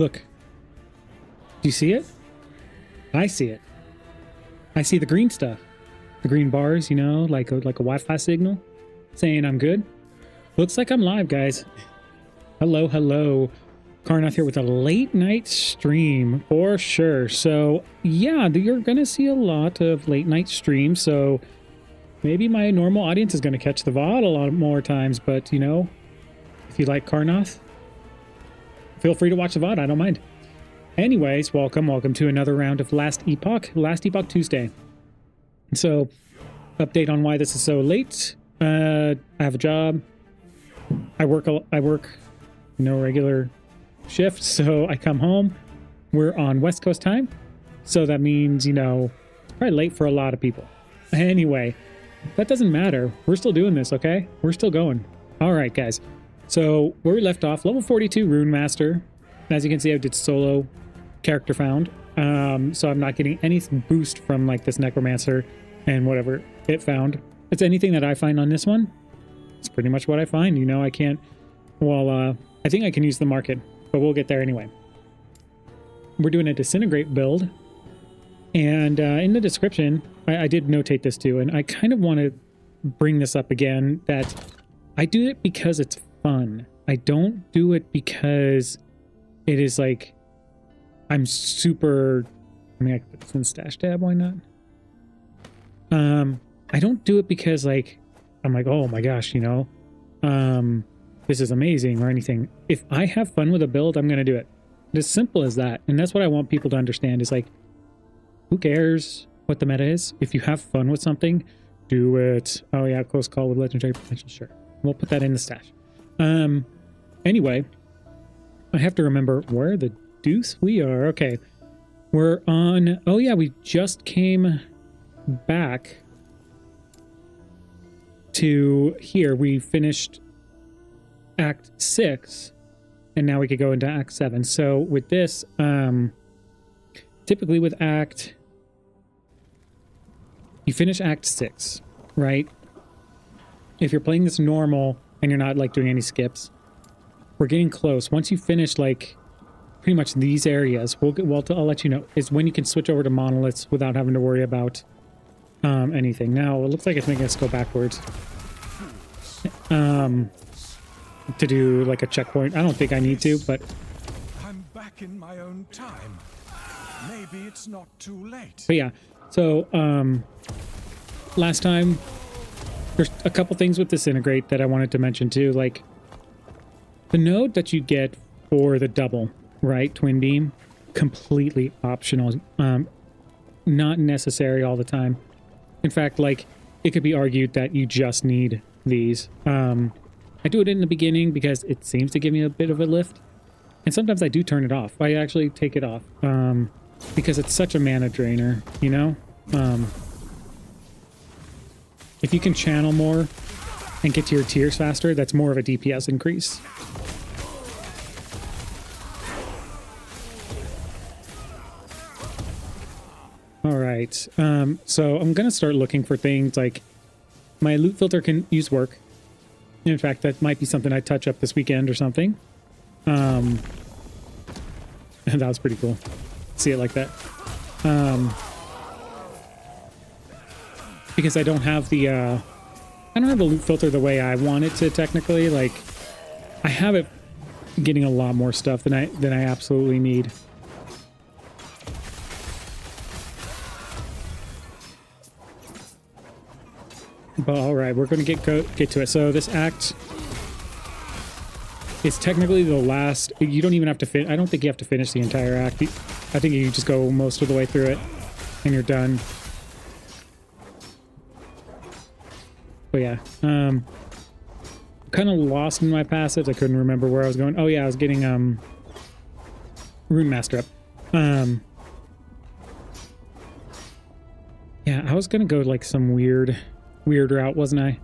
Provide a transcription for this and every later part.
Look. Do you see it? I see it. I see the green stuff. The green bars, you know, like a Wi-Fi signal saying I'm good. Looks like I'm live, guys. Hello, hello. Carnoth here with a late night stream for sure. So yeah, you're going to see a lot of late night streams. So maybe my normal audience is going to catch the VOD a lot more times. But, you know, if you like Carnoth, feel free to watch the VOD. I don't mind. Anyways, welcome to another round of Last Epoch Tuesday. So, update on why this is so late. I have a job. I work no regular shift, so I come home. We're on West Coast time, so that means, you know, it's probably late for a lot of people. Anyway, that doesn't matter. We're still doing this, okay? We're still going. All right, guys. So, where we left off, level 42 Rune Master. As you can see, I did solo character found, so I'm not getting any boost from like this necromancer and whatever it found. It's anything that I find on this one. It's pretty much what I find. You know, I can't. Well, I think I can use the market, but we'll get there anyway. We're doing a Disintegrate build, and in the description, I did notate this too, and I kind of want to bring this up again. That I do it because it's fun. I don't do it because it is like I'm super. I mean, I could put this in the stash tab. Why not? I don't do it because like I'm like, oh my gosh, you know, this is amazing or anything. If I have fun with a build, I'm gonna do it. It's as simple as that, and that's what I want people to understand. Is like, who cares what the meta is? If you have fun with something, do it. Oh yeah, close call with legendary potential. Sure, we'll put that in the stash. Anyway, I have to remember where the deuce we are. Okay, we're on. Oh yeah, we just came back to here. We finished Act 6, and now we could go into Act 7. So with this, typically with Act, you finish Act 6, right? If you're playing this normal and you're not like doing any skips, we're getting close. Once you finish like pretty much these areas, I'll let you know, is when you can switch over to monoliths without having to worry about anything. Now it looks like it's making us go backwards to do like a checkpoint. I don't think I need to, but I'm back in my own time. Maybe it's not too late. But yeah, so last time there's a couple things with Disintegrate that I wanted to mention too, like the node that you get for the double, right, twin beam, completely optional, not necessary all the time. In fact, like, it could be argued that you just need these. I do it in the beginning because it seems to give me a bit of a lift. And sometimes I do turn it off. I actually take it off because it's such a mana drainer, you know? If you can channel more and get to your tiers faster, that's more of a DPS increase. All right, so I'm gonna start looking for things like my loot filter can use work. In fact, that might be something I touch up this weekend or something. And that was pretty cool. See it like that. Because I don't have the loot filter the way I want it to technically. Like, I have it getting a lot more stuff than I absolutely need. But all right, we're going to get to it. So this act is technically the last. You don't even have to I don't think you have to finish the entire act. I think you just go most of the way through it, and you're done. But yeah, kind of lost in my passives. I couldn't remember where I was going. Oh yeah, I was getting Rune Master up. Yeah, I was gonna go like some weird route, wasn't I?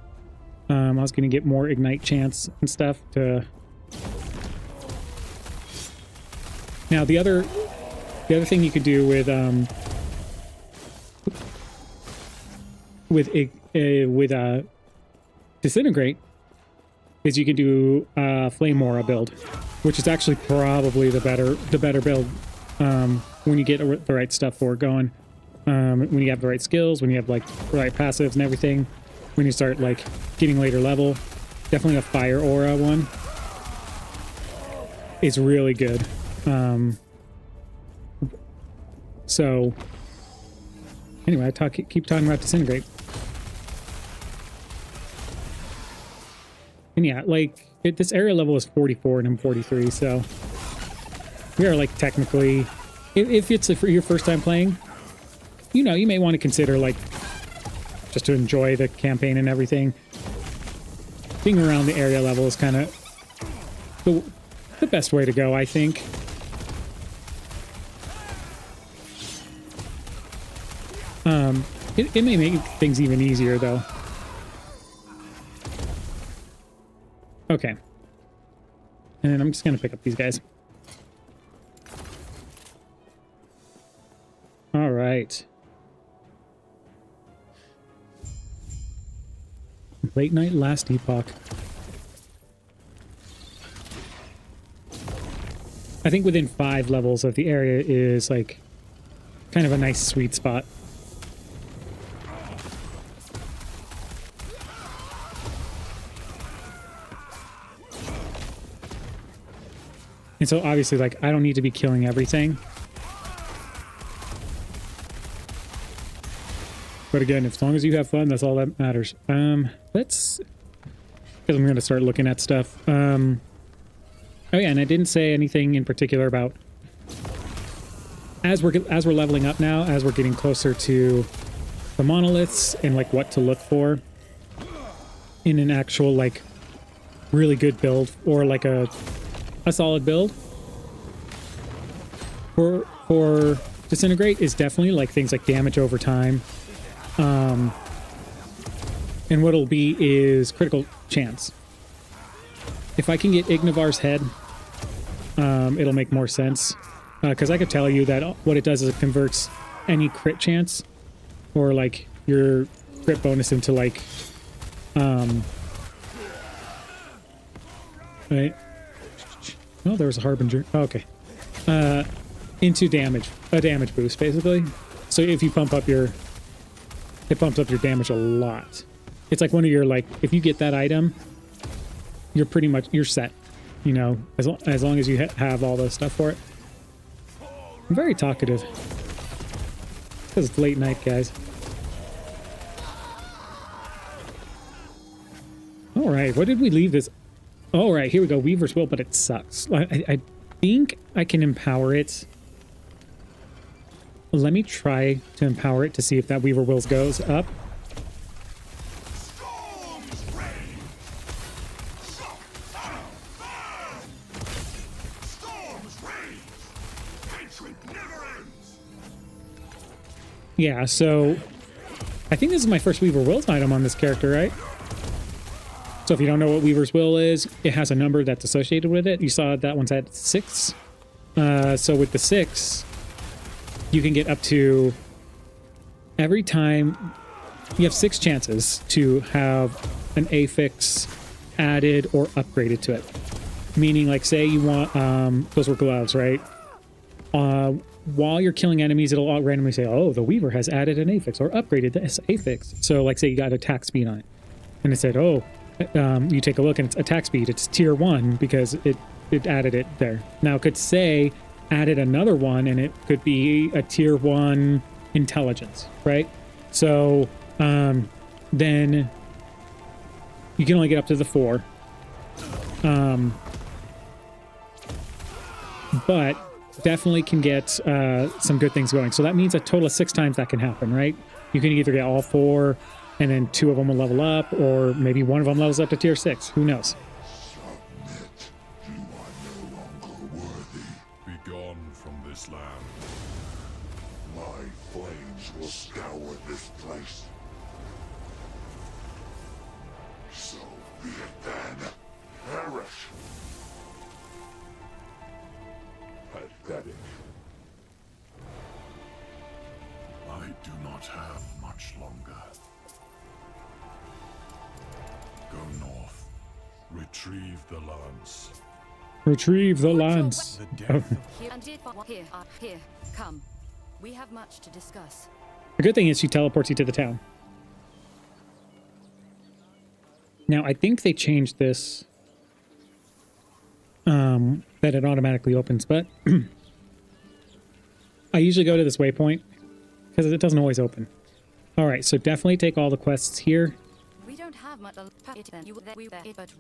I was gonna get more ignite chance and stuff to. Now the other thing you could do with Disintegrate is you can do Flame Aura build, which is actually probably the better build when you get the right stuff for it going. When you have the right skills, when you have like the right passives and everything, when you start like getting later level, definitely a Fire Aura one is really good. So anyway, keep talking about Disintegrate. And yeah, like this area level is 44 and I'm 43, so we are like technically, if it's for your first time playing, you know, you may want to consider like just to enjoy the campaign and everything. Being around the area level is kind of the best way to go, I think. It may make things even easier though. Okay. And then I'm just gonna pick up these guys. All right. Late night Last Epoch. I think within 5 levels of the area is like kind of a nice sweet spot. And so obviously, like, I don't need to be killing everything. But again, as long as you have fun, that's all that matters. Let's... Because I'm going to start looking at stuff. Oh yeah, and I didn't say anything in particular about... As we're leveling up now, as we're getting closer to the monoliths and, like, what to look for in an actual, like, really good build, or, like, a solid build for Disintegrate is definitely like things like damage over time, and what it'll be is critical chance. If I can get Ignivar's head, it'll make more sense, because I could tell you that what it does is it converts any crit chance or like your crit bonus into like right. Oh, there was a Harbinger. Oh, okay. Into damage. A damage boost, basically. So if you pump up your... It pumps up your damage a lot. It's like one of your, like... If you get that item, you're pretty much... You're set. You know, as long as you have all the stuff for it. I'm very talkative. Because it's late night, guys. Alright, what did we leave this... All right, here we go. Weaver's Will, but it sucks. I think I can empower it. Let me try to empower it to see if that Weaver Wills goes up. Yeah, so I think this is my first Weaver Wills item on this character, right? So if you don't know what Weaver's Will is, it has a number that's associated with it. You saw that one's at 6. So with the 6, you can get up to... Every time... You have 6 chances to have an affix added or upgraded to it. Meaning, like, say you want... those were gloves, right? While you're killing enemies, it'll all randomly say, oh, the Weaver has added an affix or upgraded this affix. So, like, say you got attack speed on it. And it said, oh... you take a look and it's attack speed. It's tier 1 because it added it there. Now it could say added another one and it could be a tier 1 intelligence, right? So then you can only get up to the 4. But definitely can get some good things going. So that means a total of 6 times that can happen, right? You can either get all 4 and then 2 of them will level up, or maybe 1 of them levels up to tier 6. Who knows? Submit. You are no longer worthy. Be gone from this land. My flames will scour this place. So be it then. Perish. Pathetic. I do not have much longer. Go north. Retrieve the lance. Retrieve the lance. The death of Here, come. We have much to discuss. The good thing is she teleports you to the town. Now, I think they changed this, that it automatically opens, but I usually go to this waypoint because it doesn't always open. All right, so definitely take all the quests here. We don't have much, but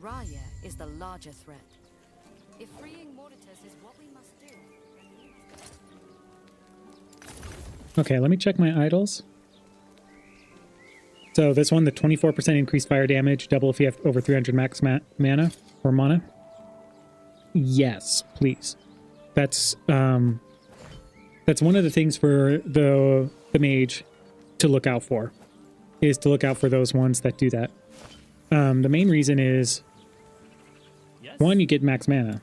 Raya is the larger threat. If freeing Mortitus is what we must do. Okay, let me check my idols. So this one, the 24% increased fire damage, double if you have over 300 max mana or mana. Yes, please. That's one of the things for the mage to look out for, is to look out for those ones that do that. The main reason is, one, you get max mana.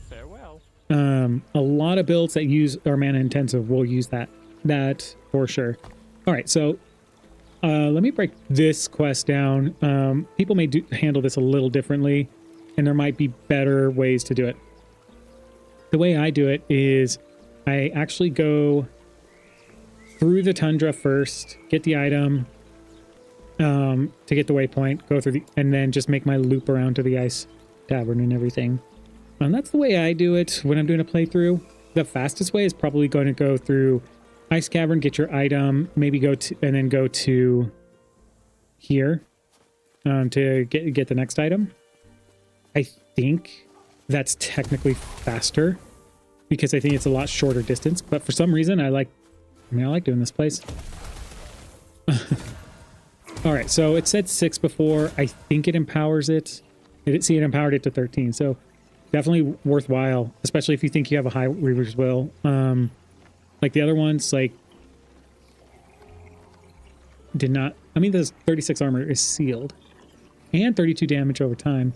Farewell. A lot of builds that are mana intensive will use that for sure. All right, so let me break this quest down. People may handle this a little differently, and there might be better ways to do it. The way I do it is I actually go through the tundra first, get the item to get the waypoint, go through and then just make my loop around to the ice tavern and everything. And that's the way I do it when I'm doing a playthrough. The fastest way is probably going to go through Ice Cavern, get your item, maybe go to here to get the next item. I think that's technically faster because I think it's a lot shorter distance, but for some reason I like doing this place. All right, so it said 6 before. I think it empowers it. It empowered it to 13, so definitely worthwhile, especially if you think you have a high Reaver's Will. Like the other ones, like, did not... I mean, this 36 armor is sealed. And 32 damage over time.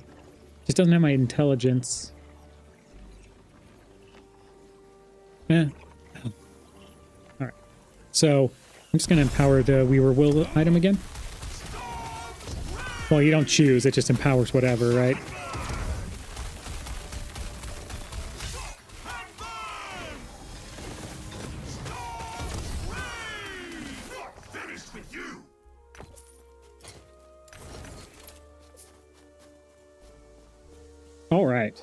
Just doesn't have my intelligence. Yeah. Alright. So, I'm just going to empower the Weaver Will item again. Well, you don't choose. It just empowers whatever, right? All right.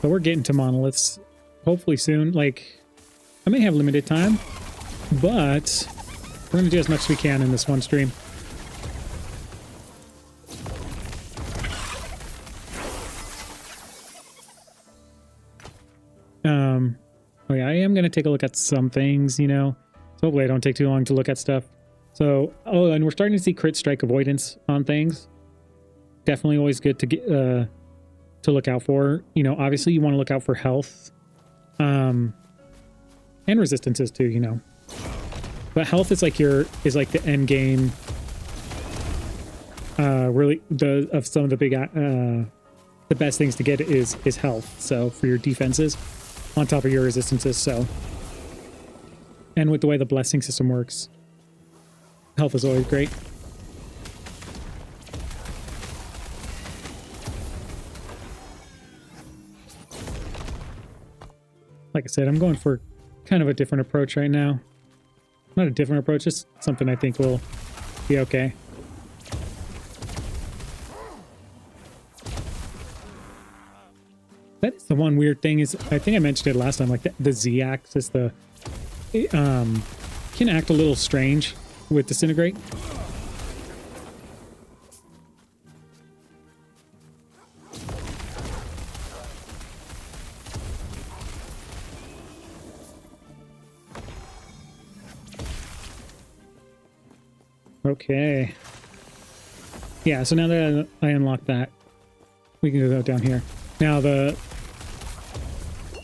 So we're getting to monoliths hopefully soon. Like, I may have limited time, but we're going to do as much as we can in this one stream. Oh yeah, I am going to take a look at some things, you know. So hopefully I don't take too long to look at stuff. So, oh, and we're starting to see crit strike avoidance on things. Definitely always good to get to look out for. You know, obviously you want to look out for health, and resistances too. You know, but health is like the end game. Really, of some of the big the best things to get is health. So for your defenses, on top of your resistances. So, and with the way the blessing system works. Health is always great. Like I said, I'm going for kind of a different approach right now. Not a different approach, just something I think will be okay. That is the one weird thing is, I think I mentioned it last time, like the Z-axis, can act a little strange with Disintegrate. Okay. Yeah, so now that I unlocked that, we can go down here. Now the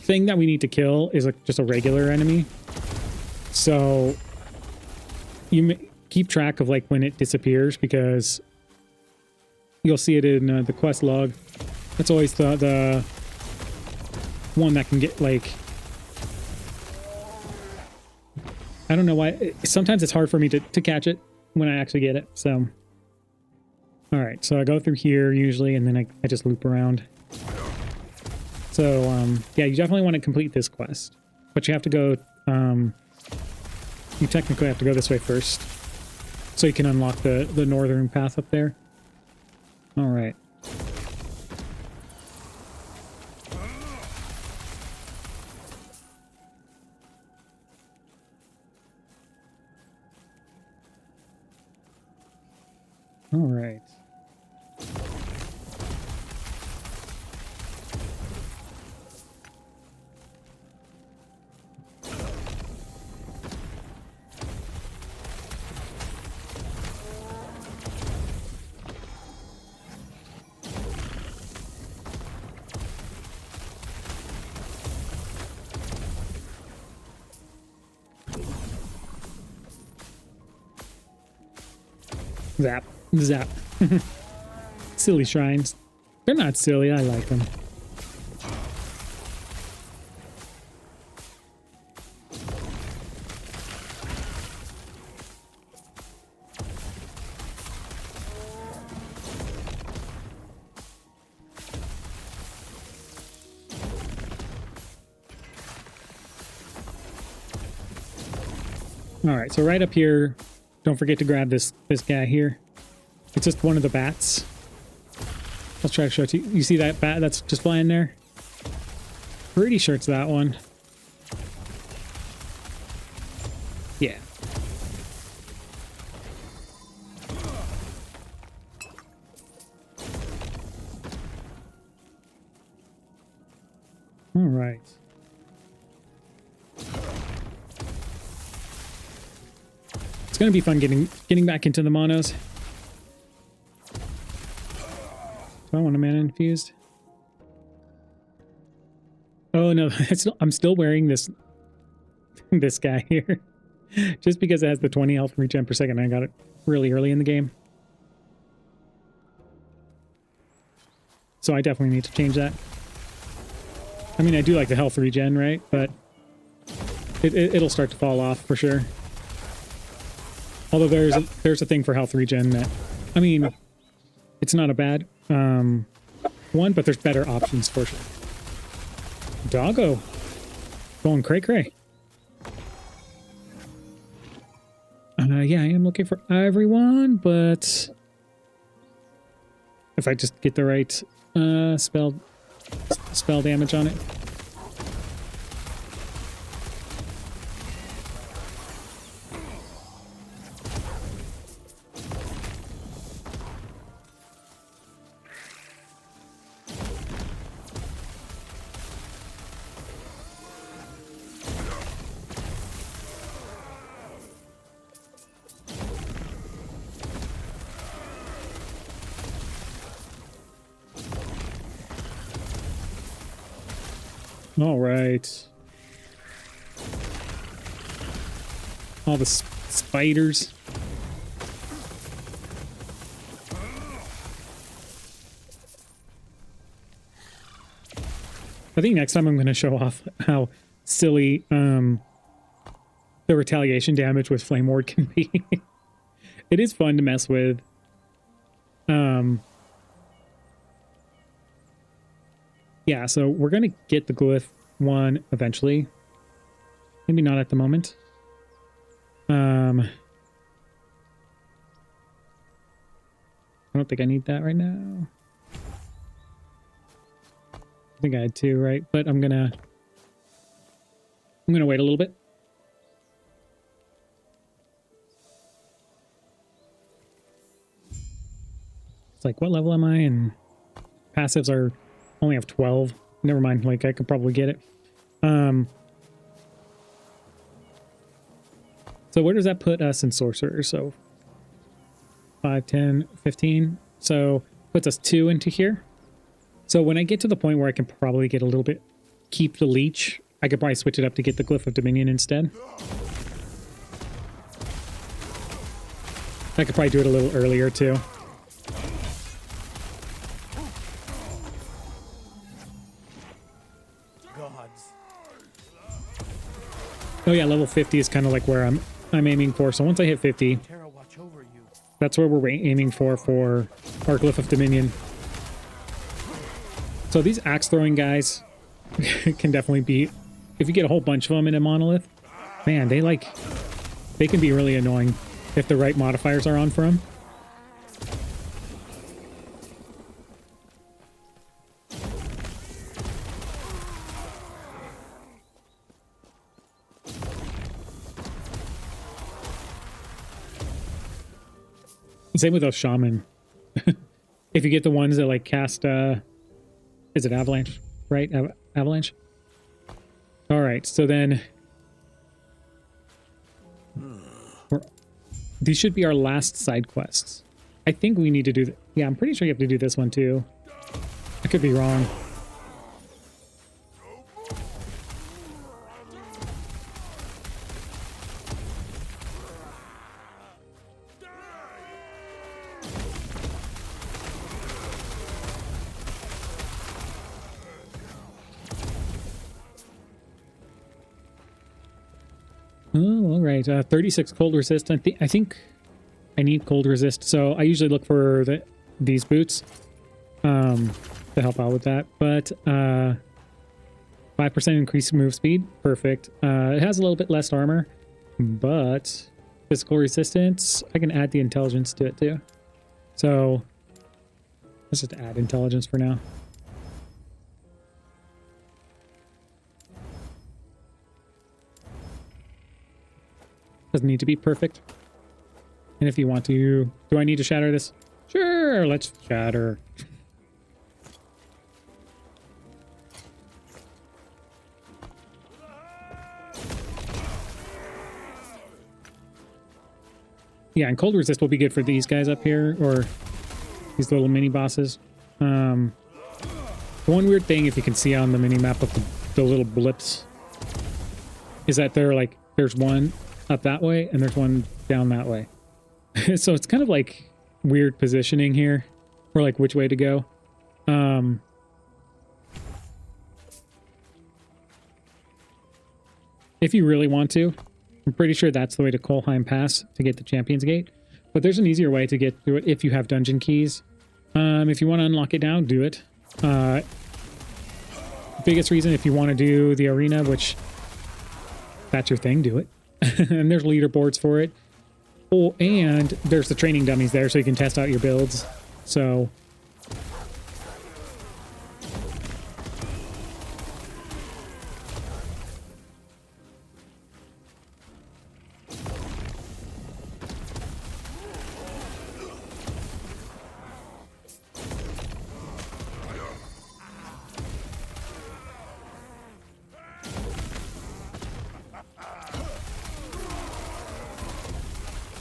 thing that we need to kill is just a regular enemy. So you keep track of like when it disappears, because you'll see it in the quest log. That's always the one that can get like I don't know why. Sometimes it's hard for me to catch it when I actually get it. So, all right. So I go through here usually, and then I just loop around. So, yeah, you definitely want to complete this quest. But you have to go, you technically have to go this way first. So you can unlock the northern path up there. All right. All right. Zap. Zap. Silly shrines. They're not silly. I like them. All right, so right up here, don't forget to grab this guy here. It's just one of the bats. I'll try to show it to you. You see that bat that's just flying there? Pretty sure it's that one. Yeah. All right. It's gonna be fun getting back into the monos. Do I want a mana infused? Oh no, I'm still wearing this guy here. Just because it has the 20 health regen per second. I got it really early in the game. So I definitely need to change that. I mean, I do like the health regen, right? But it'll start to fall off for sure. Although there's a thing for health regen that, I mean, it's not a bad one, but there's better options for sure. Doggo. Going cray-cray. Yeah, I am looking for everyone, but if I just get the right spell damage on it. All right. All the spiders. I think next time I'm going to show off how silly the retaliation damage with Flame Ward can be. It is fun to mess with. Yeah, so we're going to get the glyph one eventually. Maybe not at the moment. I don't think I need that right now. I think I had two, right? But I'm gonna wait a little bit. It's like, what level am I? And passives are only have 12. Never mind, like I could probably get it. So where does that put us in sorcerer? So 5, 10, 15. So puts us 2 into here. So when I get to the point where I can probably get a little bit, keep the leech, I could probably switch it up to get the Glyph of Dominion instead. I could probably do it a little earlier too. Gods. Oh yeah, level 50 is kind of like where I'm aiming for. So once I hit 50, Terra watch over you. that's where we're aiming for Arcglyph of Dominion. So these axe throwing guys can definitely be, if you get a whole bunch of them in a monolith, man, they can be really annoying if the right modifiers are on for them. Same with those shaman. If you get the ones that like cast, is it avalanche, right? Avalanche. All right, so then these should be our last side quests. I think we need to do. Yeah, I'm pretty sure you have to do this one too. I could be wrong. Oh, all right. 36 cold resist. I think I need cold resist, so I usually look for these boots to help out with that. But 5% increased move speed, perfect. It has a little bit less armor, but physical resistance. I can add the intelligence to it too. So let's just add intelligence for now. Doesn't need to be perfect. And if you want to, do I need to shatter this? Sure, let's shatter. Yeah, and cold resist will be good for these guys up here, or these little mini bosses. One weird thing, if you can see on the mini map of the little blips, is that there's one up that way and there's one down that way. So it's kind of like weird positioning here, or like which way to go. If you really want to, I'm pretty sure that's the way to Kolheim Pass to get the Champions Gate. But there's an easier way to get through it if you have dungeon keys. If you want to unlock it now, do it. Biggest reason, if you want to do the arena, which that's your thing, do it. And there's leaderboards for it. Oh, and there's the training dummies there, so you can test out your builds. So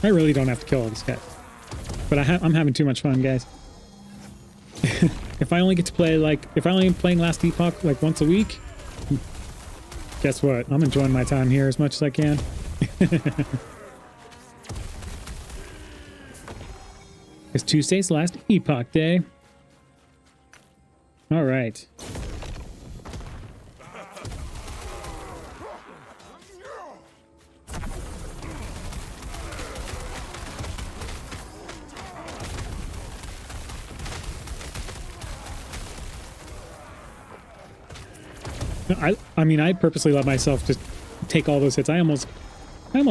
I really don't have to kill all these guys. But I'm having too much fun, guys. If I only get to play, if I only am playing Last Epoch, once a week, guess what? I'm enjoying my time here as much as I can. It's Tuesday's Last Epoch Day. All right. I mean, I purposely let myself just take all those hits. I almost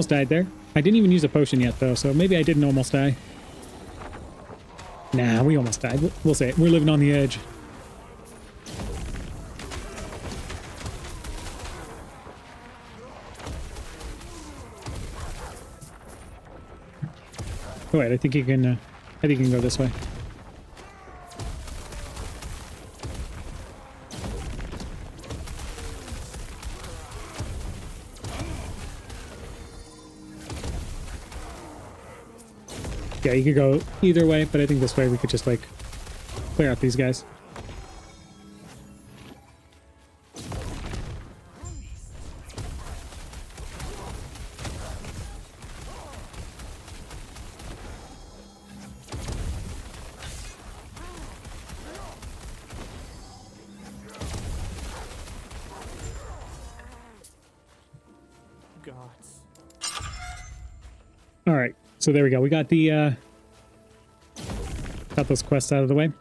died there. I didn't even use a potion yet, though, so maybe I didn't almost die. Nah, we almost died. We'll say it. We're living on the edge. Oh, wait, I think you can go this way. Yeah, you could go either way, but I think this way we could just, clear out these guys. God, All right, so there we go. We got the got those quests out of the way.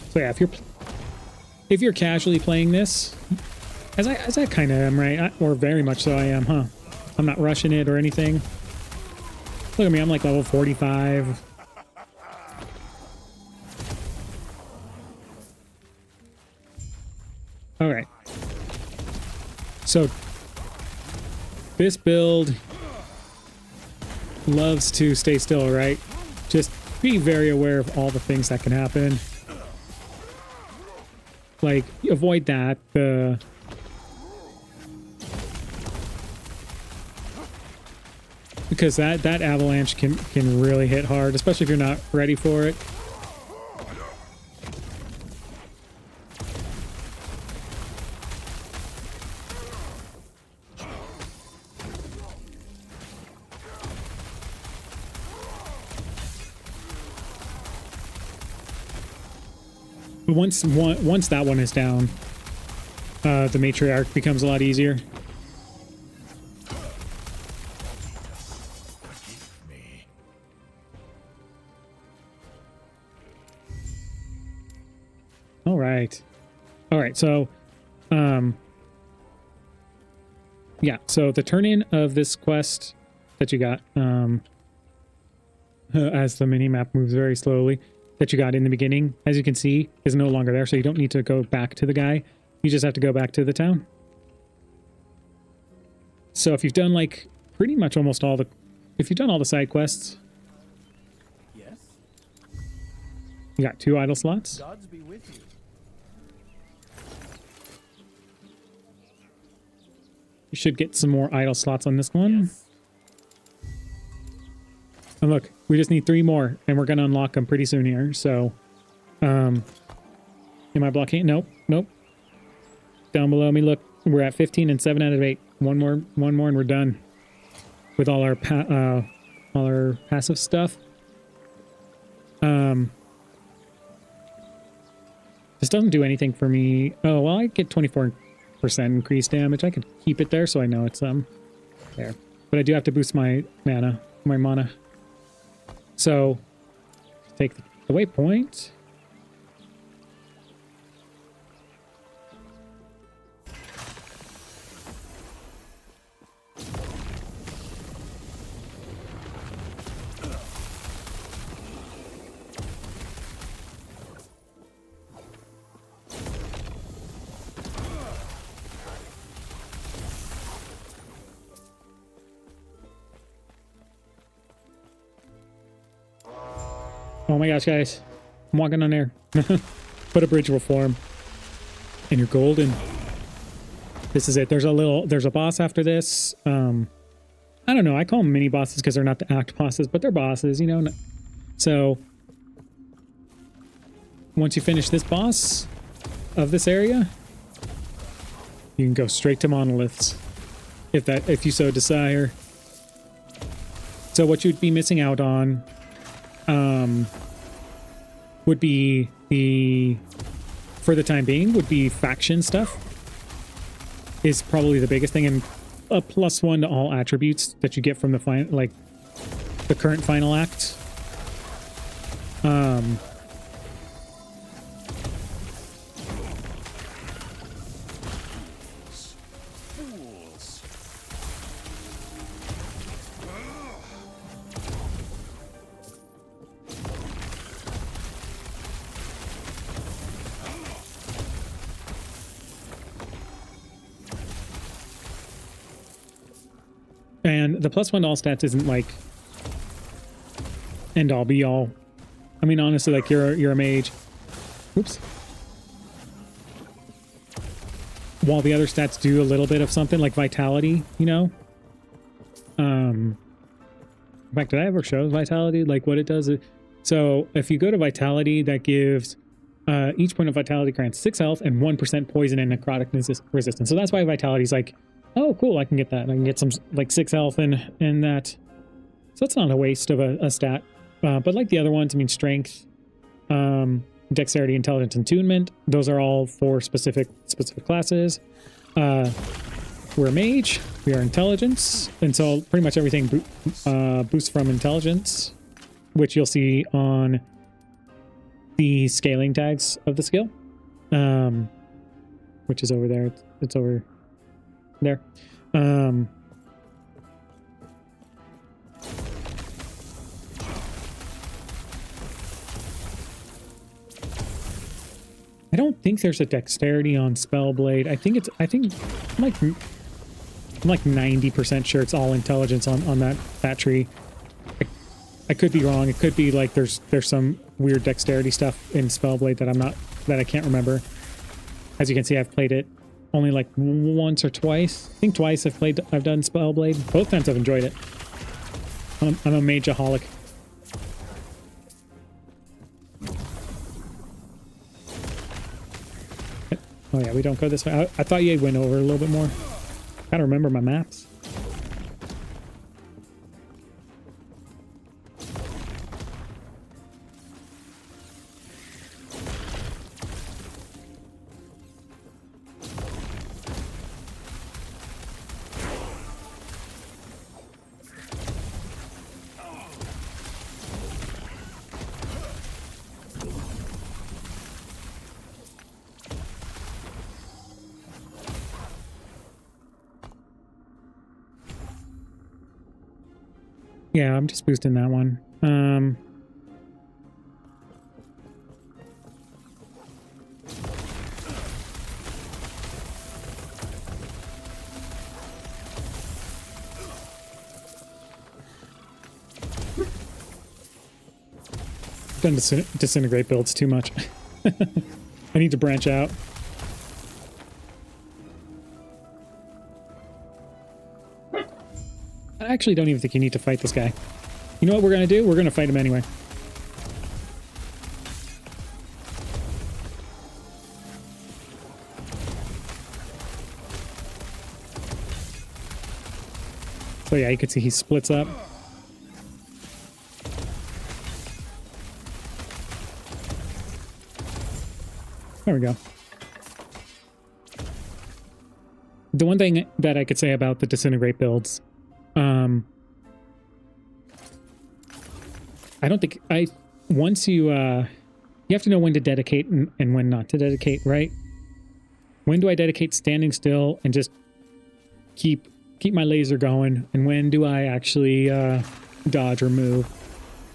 So yeah, if you're casually playing this, as I kind of am, right? Or very much so I am, huh? I'm not rushing it or anything. Look at me, I'm like level 45. All right. So this build loves to stay still, right? Just be very aware of all the things that can happen. Like, avoid that. Because that avalanche can really hit hard, especially if you're not ready for it. But once that one is down, the matriarch becomes a lot easier. All right. So, yeah. So the turn-in of this quest that you got, as the mini-map moves very slowly, that you got in the beginning, as you can see, is no longer there. So you don't need to go back to the guy. You just have to go back to the town. So if you've done like pretty much almost all the, if you've done all the side quests, Yes. you got 2 idle slots. Gods be with you. You should get some more idle slots on this one. Yes. And look, we just need 3 more, and we're going to unlock them pretty soon here. So, am I blocking? Nope. Down below me, look, we're at 15 and 7 out of 8. One more, and we're done with all our passive stuff. This doesn't do anything for me. Oh well, I get 24% increased damage. I could keep it there, so I know it's there. But I do have to boost my mana. So, take the waypoint. Oh my gosh, guys. I'm walking on air. But a bridge will form. And you're golden. This is it. There's a boss after this. I don't know. I call them mini bosses because they're not the act bosses, but they're bosses, you know. So once you finish this boss of this area, you can go straight to monoliths. If you so desire. So what you'd be missing out on would be for the time being, would be faction stuff is probably the biggest thing, and a +1 to all attributes that you get from the the current final act. And the +1 to all stats isn't like end all be all. I mean, honestly, like you're a mage. Oops. While the other stats do a little bit of something, like vitality, you know. In fact, did I ever show vitality? Like what it does? So if you go to vitality, that gives each point of vitality grants 6 health and 1% poison and necrotic resistance. So that's why vitality is like, oh, cool, I can get that. And I can get some, like, 6 health in that. So that's not a waste of a stat. But like the other ones, I mean, strength, dexterity, intelligence, and attunement. Those are all for specific classes. We're a mage. We are intelligence, and so pretty much everything boosts from intelligence, which you'll see on the scaling tags of the skill, which is over there. It's over there. I don't think there's a dexterity on Spellblade. I think I'm like 90% sure it's all intelligence on that tree. I could be wrong. It could be like there's some weird dexterity stuff in Spellblade that I can't remember. As you can see, I've played it only like once or twice. I think twice I've done Spellblade. Both times I've enjoyed it. I'm a mageaholic. Oh yeah, we don't go this way. I thought you went over a little bit more. Gotta remember my maps. Yeah, I'm just boosting that one. I've done disintegrate builds too much. I need to branch out. I actually don't even think you need to fight this guy. You know what we're going to do? We're going to fight him anyway. So yeah, you can see he splits up. There we go. The one thing that I could say about the Disintegrate builds, I don't think once you have to know when to dedicate and when not to dedicate, right? When do I dedicate standing still and just keep my laser going, and when do I actually dodge or move?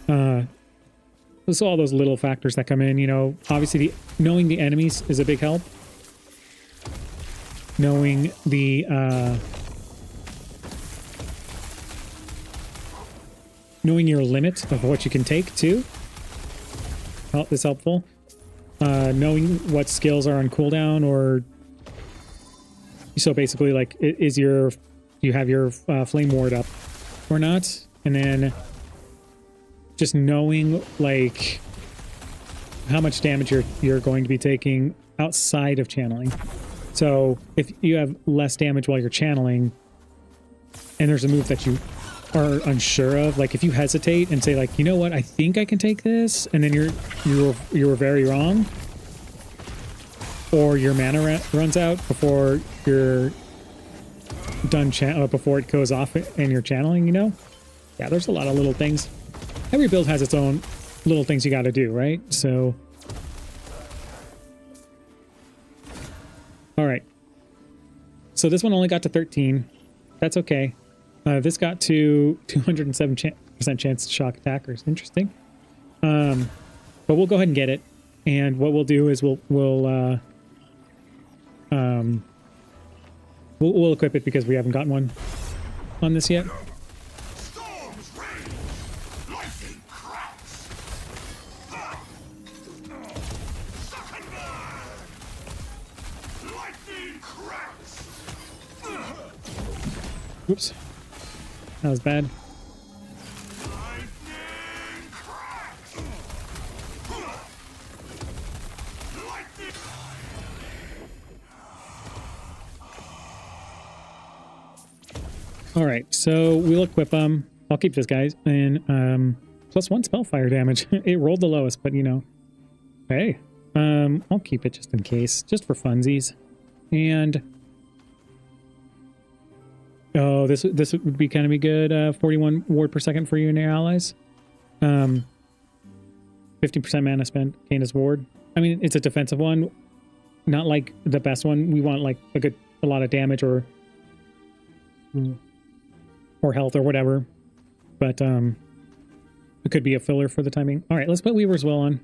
So all those little factors that come in, you know, obviously knowing the enemies is a big help. Knowing the knowing your limit of what you can take too is helpful. Knowing what skills are on cooldown, or so basically like you have your flame ward up or not, and then just knowing like how much damage you're going to be taking outside of channeling. So if you have less damage while you're channeling and there's a move that you are unsure of, like if you hesitate and say like, you know what, I think I can take this, and then you were very wrong, or your mana runs out before you're done before it goes off and you're channeling, you know? Yeah, there's a lot of little things. Every build has its own little things you got to do, right? So all right. So this one only got to 13. That's okay. This got to 207% chance to shock attackers. Interesting. But we'll go ahead and get it. And what we'll do is we'll equip it because we haven't gotten one on this yet. Oops. That was bad. All right, so we'll equip them. I'll keep this guy, and +1 spellfire damage. It rolled the lowest, but you know, hey, I'll keep it just in case, just for funsies. And oh, this would be kind of be good. 41 ward per second for you and your allies. 50% mana spent, gain as ward. I mean, it's a defensive one, not like the best one. We want like a lot of damage or health or whatever. But it could be a filler for the timing. All right, let's put Weaver's Will on,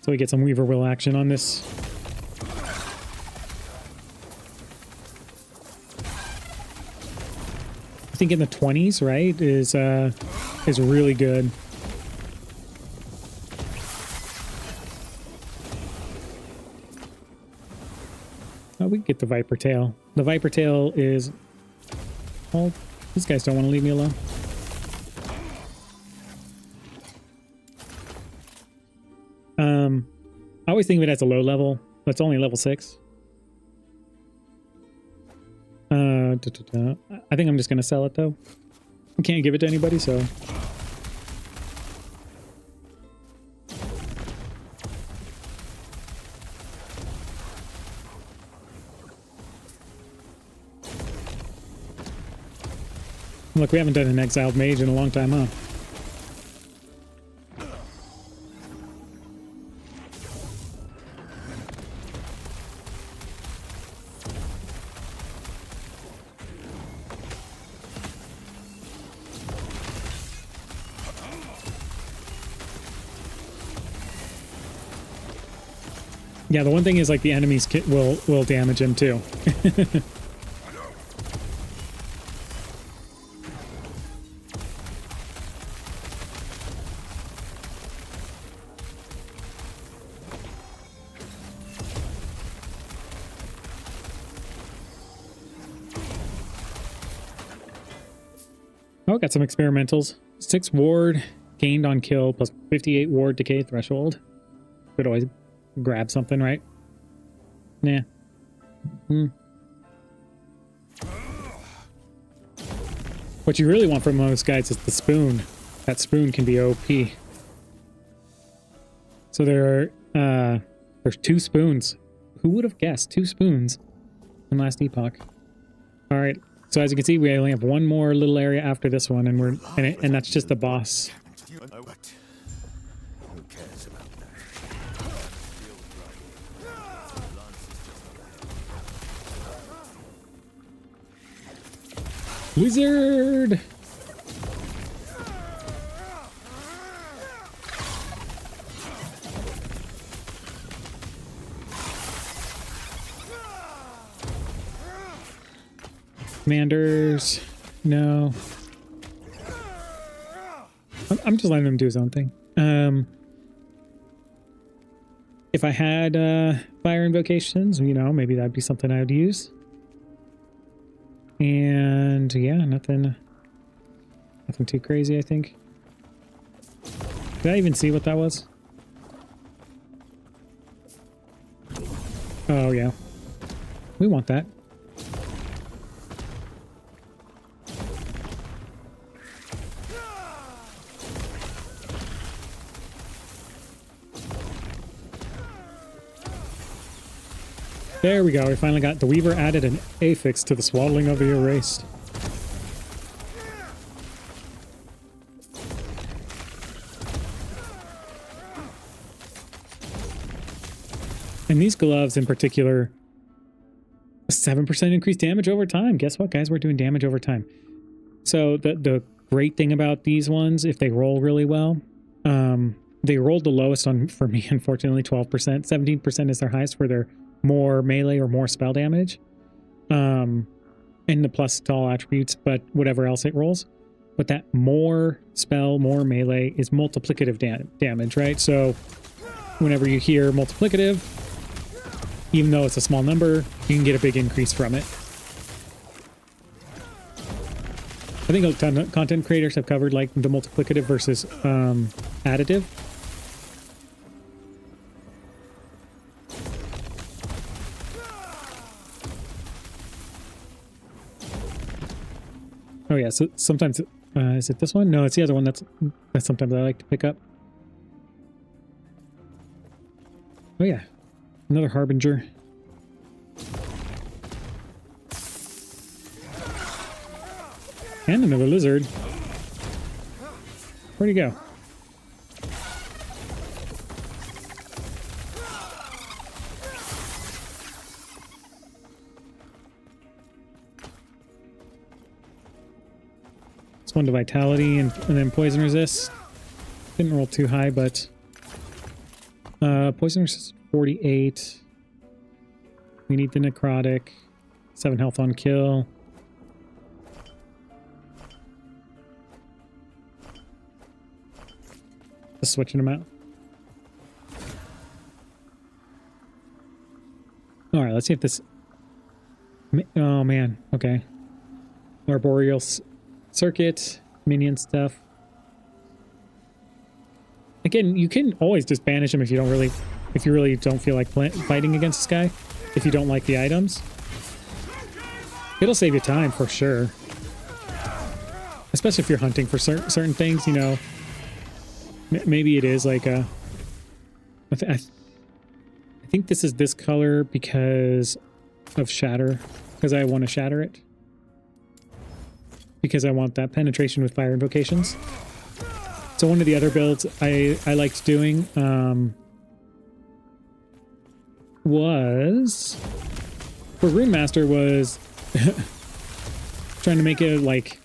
so we get some Weaver Will action on this. I think in the 20s, right, is really good. Oh, we can get the Viper Tail. The Viper Tail is... Oh, these guys don't want to leave me alone. I always think of it as a low level. It's only level 6. I think I'm just going to sell it, though. I can't give it to anybody, so... Look, we haven't done an exiled mage in a long time, huh? Yeah, the one thing is, like, the enemies will damage him, too. Oh, got some experimentals. 6 ward gained on kill plus 58 ward decay threshold. Could always grab something, right? Nah. What you really want from most guys is the spoon. That spoon can be OP. So there's 2 spoons. Who would have guessed 2 spoons in Last Epoch? All right. So as you can see, we only have one more little area after this one, and and that's just the boss. Who cares about that? Wizard! Commanders, no. I'm just letting him do his own thing. If I had fire invocations, you know, maybe that'd be something I would use. And yeah, nothing too crazy, I think. Did I even see what that was? Oh yeah, we want that. There we go, we finally got the Weaver added an affix to the swaddling of the erased. And these gloves in particular, 7% increased damage over time. Guess what, guys? We're doing damage over time. So the great thing about these ones, if they roll really well, they rolled the lowest on for me, unfortunately, 12%. 17% is their highest for their more melee or more spell damage, and the plus to all attributes, but whatever else it rolls. But that more spell, more melee is multiplicative damage, right? So whenever you hear multiplicative, even though it's a small number, you can get a big increase from it. I think a ton of content creators have covered like the multiplicative versus additive. Oh yeah, so sometimes, is it this one? No, it's the other one that's sometimes I like to pick up. Oh yeah, another Harbinger. And another lizard. Where'd he go? It's one to vitality and then poison resist. Didn't roll too high, but poison resist 48. We need the necrotic. 7 health on kill. Just switching them out. All right, let's see if this. Oh man, okay. Arboreal circuit, minion stuff. Again, you can always just banish them if you really don't feel like fighting against this guy. If you don't like the items, it'll save you time for sure. Especially if you're hunting for certain things, you know. Maybe it is like a. I think this is this color because of shatter, because I want to shatter it. Because I want that penetration with fire invocations. So one of the other builds I liked doing was for Rune Master was trying to make it like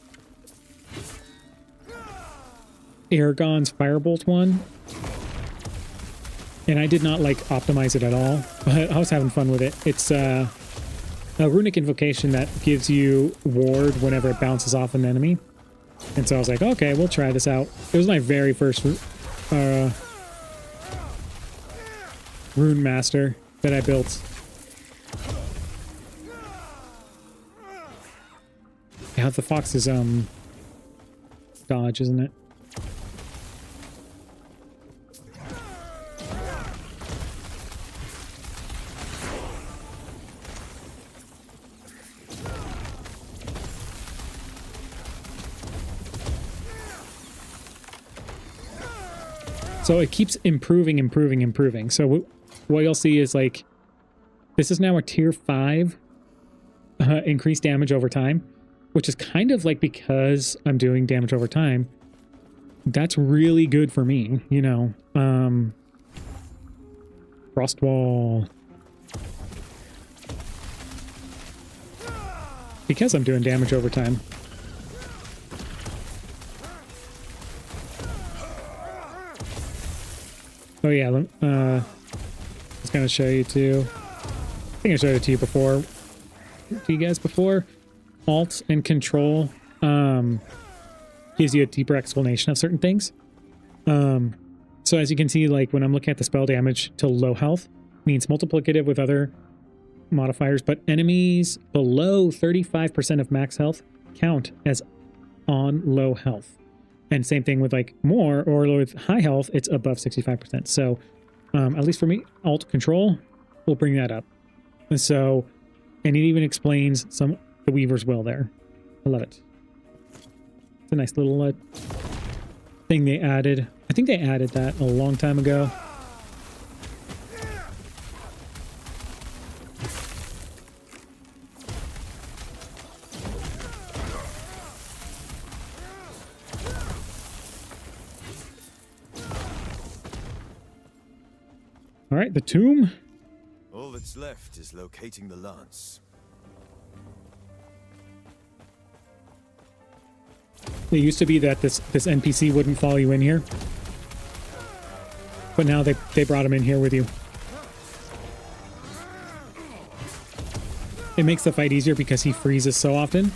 Aragon's Firebolt one. And I did not like optimize it at all, but I was having fun with it. It's a runic invocation that gives you ward whenever it bounces off an enemy. And so I was like, okay, we'll try this out. It was my very first Rune Master that I built. Yeah, the fox is dodge, isn't it? So it keeps improving. So what you'll see is like, this is now a tier 5 increased damage over time, which is kind of like because I'm doing damage over time. That's really good for me, you know. Frost Wall. Because I'm doing damage over time. Oh yeah, I was gonna show you too. I think I showed it to you before. To you guys before. Alt and Control gives you a deeper explanation of certain things. So as you can see, like when I'm looking at the spell damage to low health, means multiplicative with other modifiers, but enemies below 35% of max health count as on low health. And same thing with like more or with high health, it's above 65%. So at least for me, Alt Control will bring that up. And so, and it even explains some the Weaver's Will there. I love it. It's a nice little thing they added. I think they added that a long time ago. All right, the tomb. All that's left is locating the lance. It used to be that this NPC wouldn't follow you in here, but now they brought him in here with you. It makes the fight easier because he freezes so often.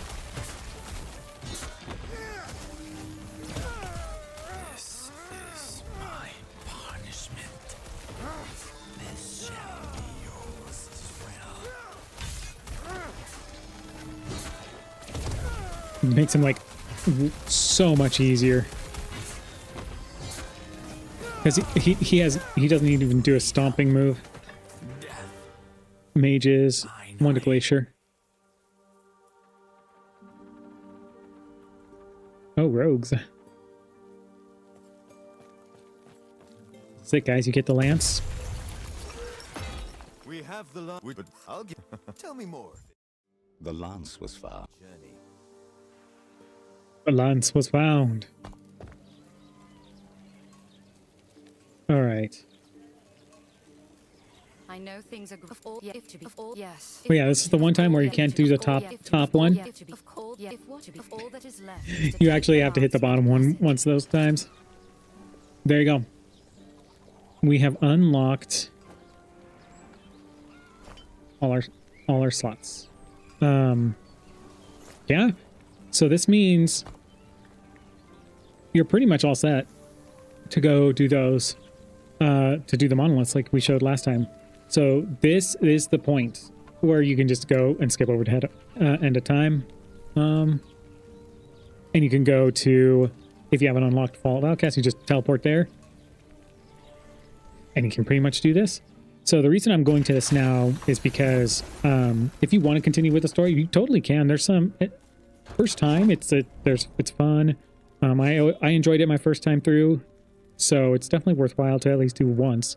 This is my punishment. This shall be yours as well. It makes him like so much easier because he doesn't even do a stomping move. Mages, one to Glacier. Oh, rogues. Sick, guys. You get the lance. have the lance. But I'll get. Tell me more. The lance was found. Journey. A lance was found. All right. I know things are of all, if to be of all, yes. Oh yeah, this is the one time where you can't do the top one. You actually have to hit the bottom one once those times. There you go. We have unlocked all our slots. Yeah. So this means you're pretty much all set to go do those, to do the monoliths like we showed last time. So this is the point where you can just go and skip over to end of time. And you can go to, if you haven't unlocked Fall of Outcast, you just teleport there. And you can pretty much do this. So the reason I'm going to this now is because if you want to continue with the story, you totally can. There's some first time it's fun. I enjoyed it my first time through, so it's definitely worthwhile to at least do once.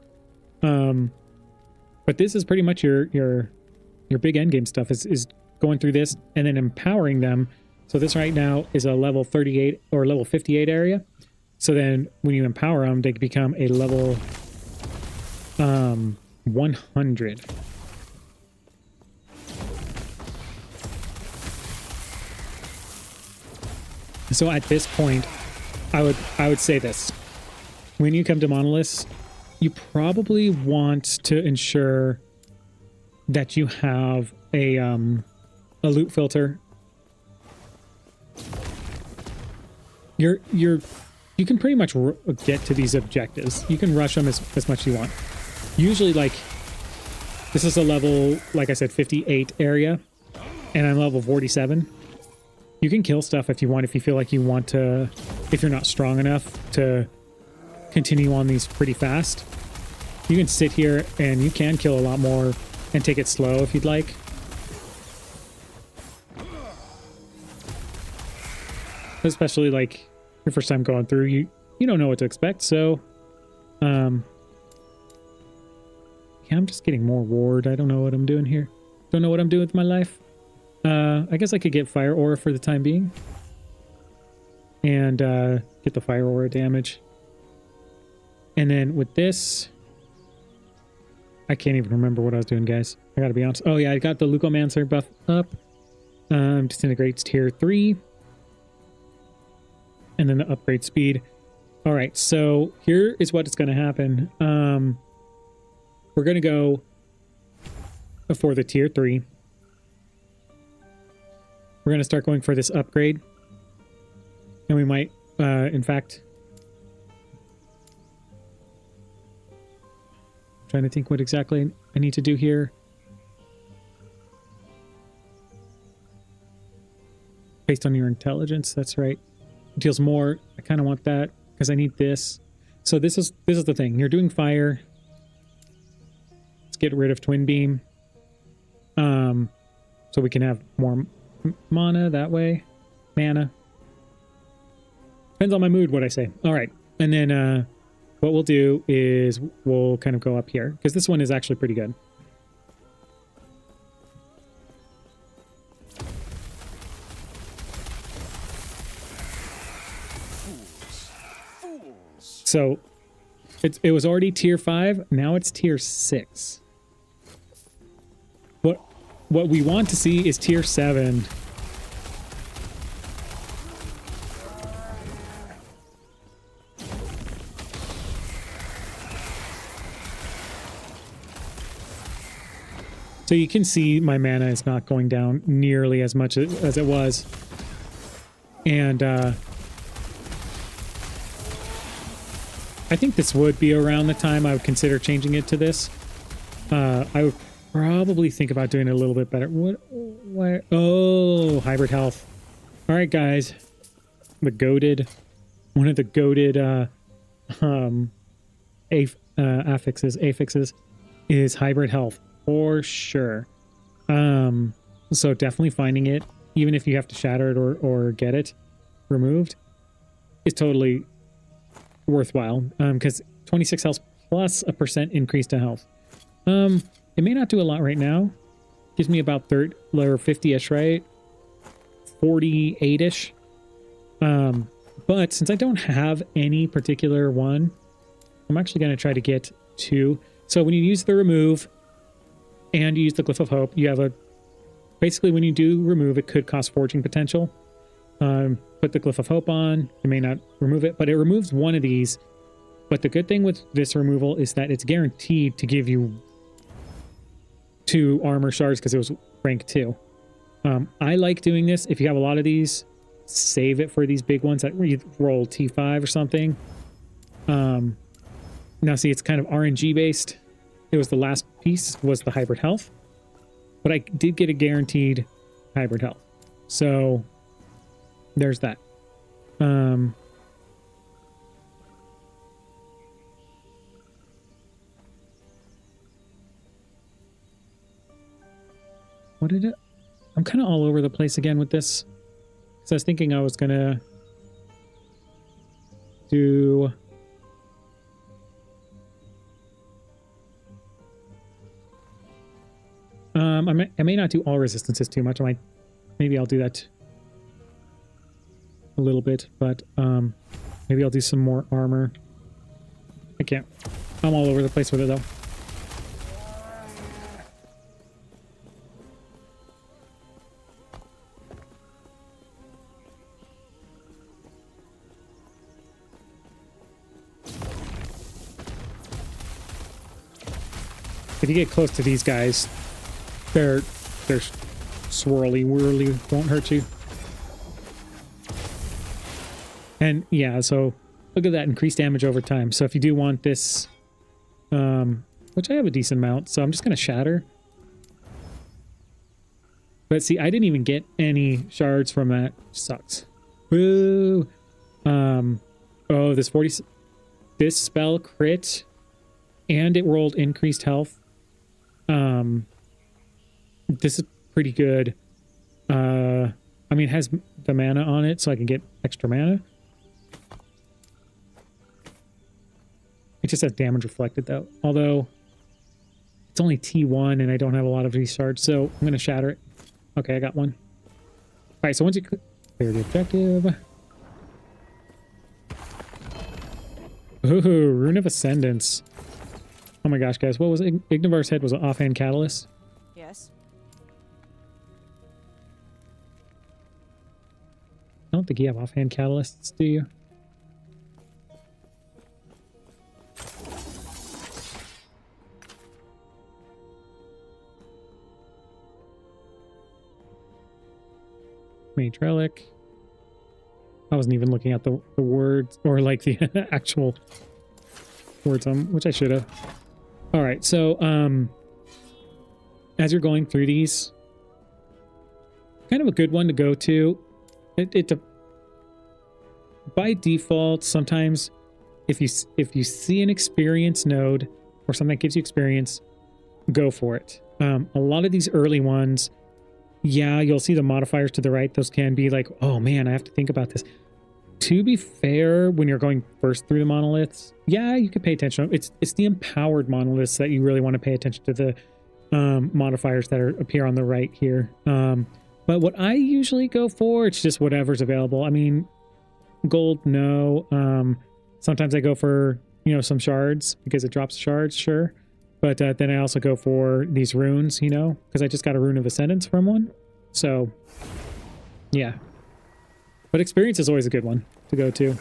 But this is pretty much your big end game stuff is going through this and then empowering them. So this right now is a level 38 or level 58 area. So then when you empower them, they become a level 100. So at this point, I would say this. When you come to monoliths, you probably want to ensure that you have a loot filter. You can pretty much get to these objectives. You can rush them as much as you want. Usually, like, this is a level, like I said, 58 area, and I'm level 47. You can kill stuff if you want, if you feel like you want to, if you're not strong enough to continue on these pretty fast. You can sit here and you can kill a lot more and take it slow if you'd like. Especially like your first time going through, you don't know what to expect, so yeah, I'm just getting more ward. I don't know what I'm doing here. Don't know what I'm doing with my life. I guess I could get fire aura for the time being. And get the fire aura damage. And then with this, I can't even remember what I was doing, guys. I gotta be honest. Oh yeah, I got the Lucomancer buff up. Disintegrates tier 3. And then the upgrade speed. Alright, so here is what is gonna happen. We're gonna go for the tier 3. We're going to start going for this upgrade. And we might, in fact... I'm trying to think what exactly I need to do here. Based on your intelligence, that's right. It deals more. I kind of want that because I need this. So this is the thing. You're doing fire. Let's get rid of Twin Beam. So we can have more mana that way. Mana. Depends on my mood what I say. All right. And then what we'll do is we'll kind of go up here because this one is actually pretty good. So it was already tier 5. Now it's tier 6. What we want to see is tier 7. So you can see my mana is not going down nearly as much as it was. And I think this would be around the time I would consider changing it to this. I would probably think about doing it a little bit better. What? Oh, hybrid health. All right, guys. One of the goated affixes is hybrid health for sure. So definitely finding it, even if you have to shatter it or get it removed, is totally worthwhile. Because 26 health plus a % increase to health. It may not do a lot right now. Gives me about 30 or 50-ish, right? 48-ish. But since I don't have any particular one, I'm actually going to try to get 2. So when you use the remove and you use the Glyph of Hope, you have a... Basically, when you do remove, it could cost forging potential. Put the Glyph of Hope on. You may not remove it, but it removes one of these. But the good thing with this removal is that it's guaranteed to give you 2 armor shards because it was rank 2. I like doing this. If you have a lot of these, save it for these big ones that you roll T5 or something. Now see, it's kind of RNG based. It was the last piece was the hybrid health, but I did get a guaranteed hybrid health. So there's that. What did it? I'm kind of all over the place again with this. So I was thinking I was gonna do I may not do all resistances too much. Maybe I'll do that a little bit, but maybe I'll do some more armor. I can't. I'm all over the place with it though. If you get close to these guys, they're swirly, whirly, won't hurt you. And yeah, so look at that increased damage over time. So if you do want this, which I have a decent amount, so I'm just gonna shatter. But see, I didn't even get any shards from that. Sucks. Woo. Oh, this spell crit, and it rolled increased health. This is pretty good. I mean, it has the mana on it, so I can get extra mana. It just has damage reflected, though. Although, it's only T1, and I don't have a lot of these shards, so I'm going to shatter it. Okay, I got one. Alright, so once you clear the objective... Ooh, Rune of Ascendance. Oh my gosh, guys, what was it? Ignivar's head was an offhand catalyst. Yes. I don't think you have offhand catalysts, do you? Mage Relic. I wasn't even looking at the words or like the actual words on, which I should have. All right, so as you're going through these, kind of a good one to go to. By default, sometimes if you see an experience node or something that gives you experience, go for it. A lot of these early ones, yeah, you'll see the modifiers to the right. Those can be like, oh man, I have to think about this. To be fair, when you're going first through the monoliths, yeah, you can pay attention. It's the empowered monoliths that you really want to pay attention to, the modifiers that appear on the right here. But what I usually go for, it's just whatever's available. I mean, gold, no. Sometimes I go for, some shards because it drops shards, sure. But then I also go for these runes, because I just got a Rune of Ascendance from one. So, yeah. But experience is always a good one to go to.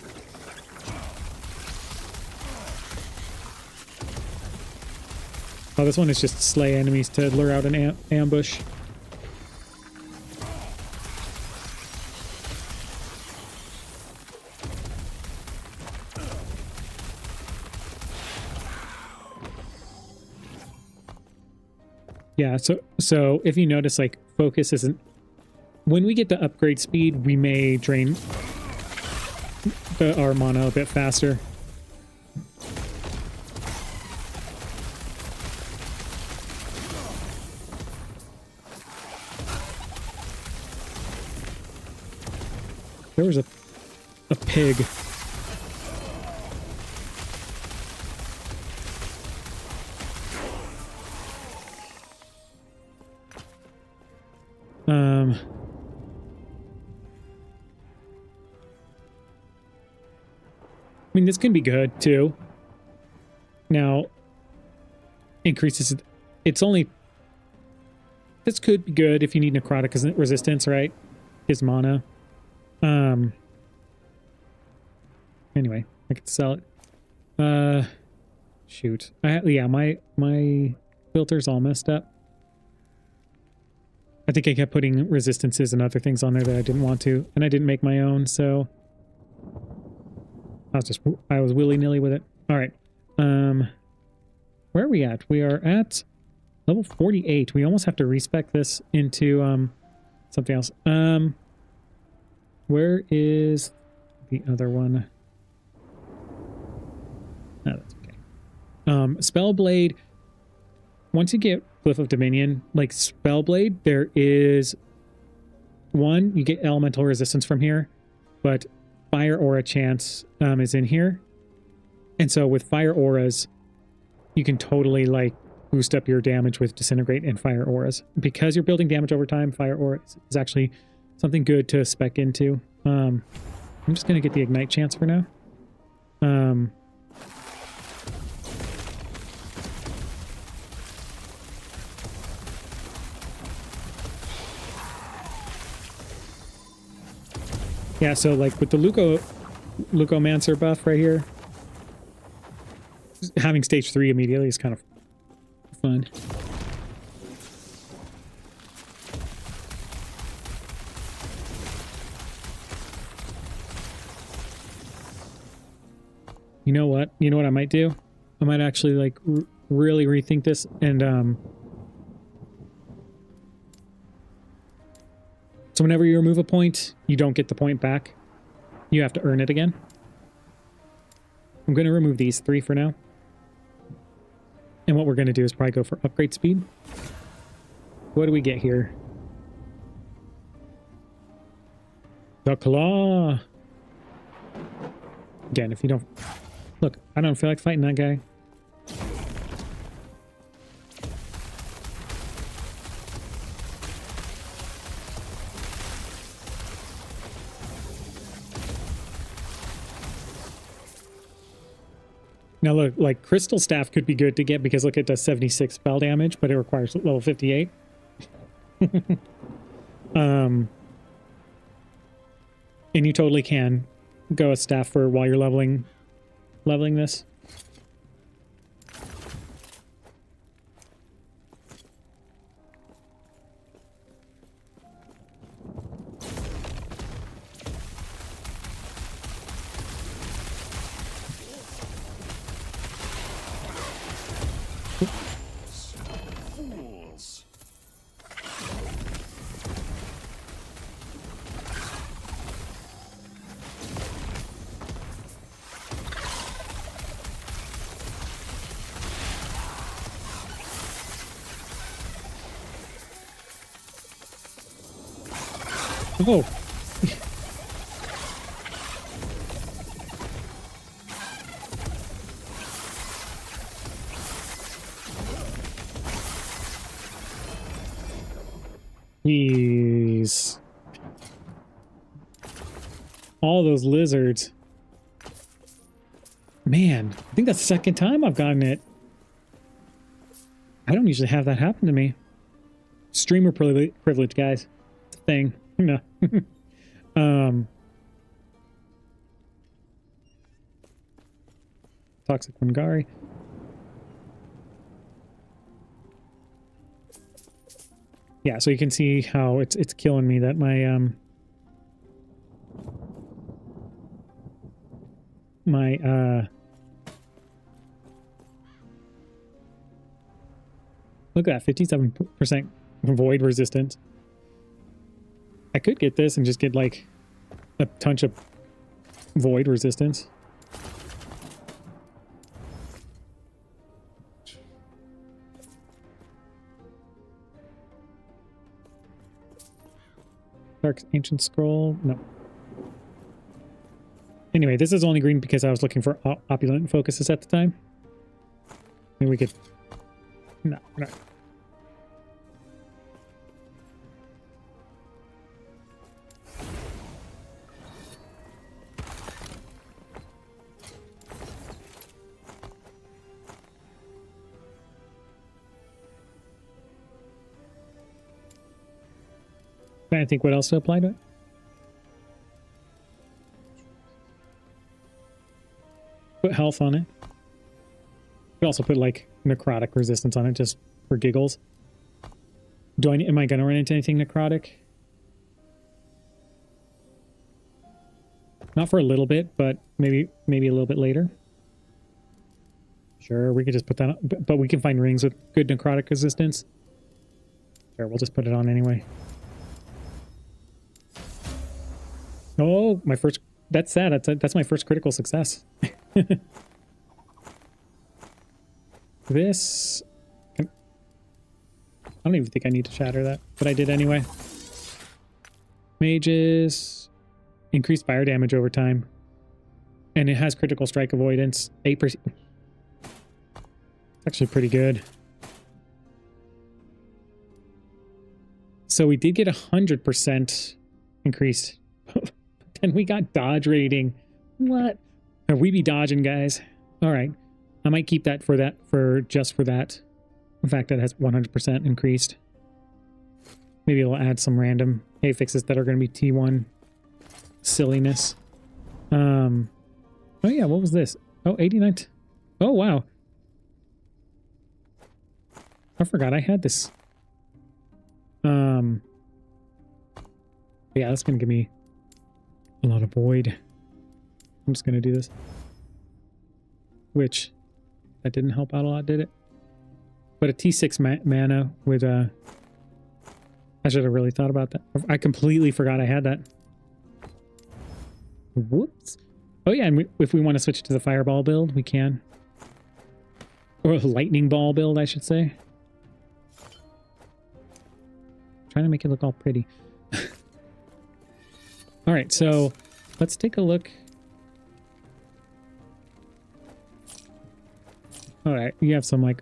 Oh, this one is just slay enemies to lure out an ambush. Yeah, so if you notice, like, focus isn't... When we get the upgrade speed, we may drain our mana a bit faster. There was a pig. mean, this can be good too. Now, increases. It's only. This could be good if you need necrotic resistance, right? His mana. Anyway, I could sell it. Shoot. Yeah, my filter's all messed up. I think I kept putting resistances and other things on there that I didn't want to, and I didn't make my own, so I was willy-nilly with it. All right. Where are we at? We are at level 48. We almost have to respec this into something else. Where is the other one? Oh, that's okay. Spellblade. Once you get Glyph of Dominion, like Spellblade, there is one, you get elemental resistance from here, but fire aura chance is in here. And so with fire auras, you can totally like boost up your damage with Disintegrate and fire auras. Because you're building damage over time, fire aura is actually something good to spec into. I'm just going to get the ignite chance for now. Yeah, so like with the Lucomancer buff right here, having stage 3 immediately is kind of fun. You know what? You know what I might do? I might actually like really rethink this and so whenever you remove a point, you don't get the point back. You have to earn it again. I'm going to remove these 3 for now. And what we're going to do is probably go for upgrade speed. What do we get here? The claw. Again, if you don't... Look, I don't feel like fighting that guy. Now look, like Crystal Staff could be good to get because look, it does 76 spell damage, but it requires level 58. And you totally can go a staff for while you're leveling this. Fools. Oh. Jeez. All those lizards. Man, I think that's the second time I've gotten it. I don't usually have that happen to me. Streamer privilege, guys. It's a thing. No. Toxic Wangari. Yeah, so you can see how it's killing me that my look at that, 57% void resistance. I could get this and just get like a bunch of void resistance. Dark Ancient Scroll, no. Anyway, this is only green because I was looking for opulent focuses at the time. Maybe we could... No, we're not. Trying to think what else to apply to it. Put health on it. Could also put like necrotic resistance on it just for giggles. Am I gonna run into anything necrotic? Not for a little bit, but maybe a little bit later. Sure, we could just put that on, but we can find rings with good necrotic resistance. Sure, we'll just put it on anyway. Oh, my first... That's sad. That's my first critical success. This... I don't even think I need to shatter that, but I did anyway. Mages... Increased fire damage over time. And it has critical strike avoidance. 8%. It's actually pretty good. So we did get 100% increased. Then we got dodge rating. What? We be dodging, guys. All right. I might keep that for just for that. The fact that it has 100% increased. Maybe it'll add some random fixes that are going to be T1 silliness. Oh yeah, what was this? Oh, 89. Oh, wow. I forgot I had this. Yeah, that's going to give me a lot of void. I'm just going to do this. Which, that didn't help out a lot, did it? But a T6 mana with I should have really thought about that. I completely forgot I had that. Whoops. Oh yeah, and if we want to switch to the fireball build, we can. Or a lightning ball build, I should say. Trying to make it look all pretty. All right, so let's take a look. All right, you have some like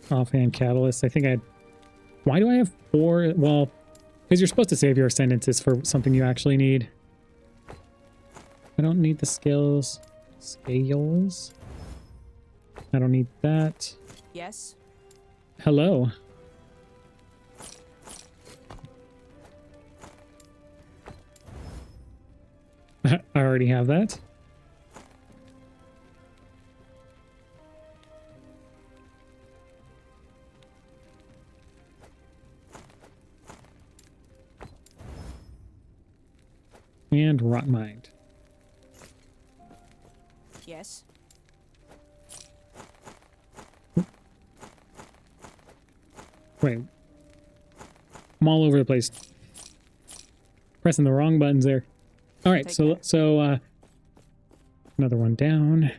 offhand catalysts. I think I had... Why do I have 4? Well, because you're supposed to save your ascendances for something you actually need. I don't need the skills. Scales. I don't need that. Yes. Hello. I already have that. And Rot Mind. Yes. Wait. I'm all over the place. Pressing the wrong buttons there. All right, so another one down.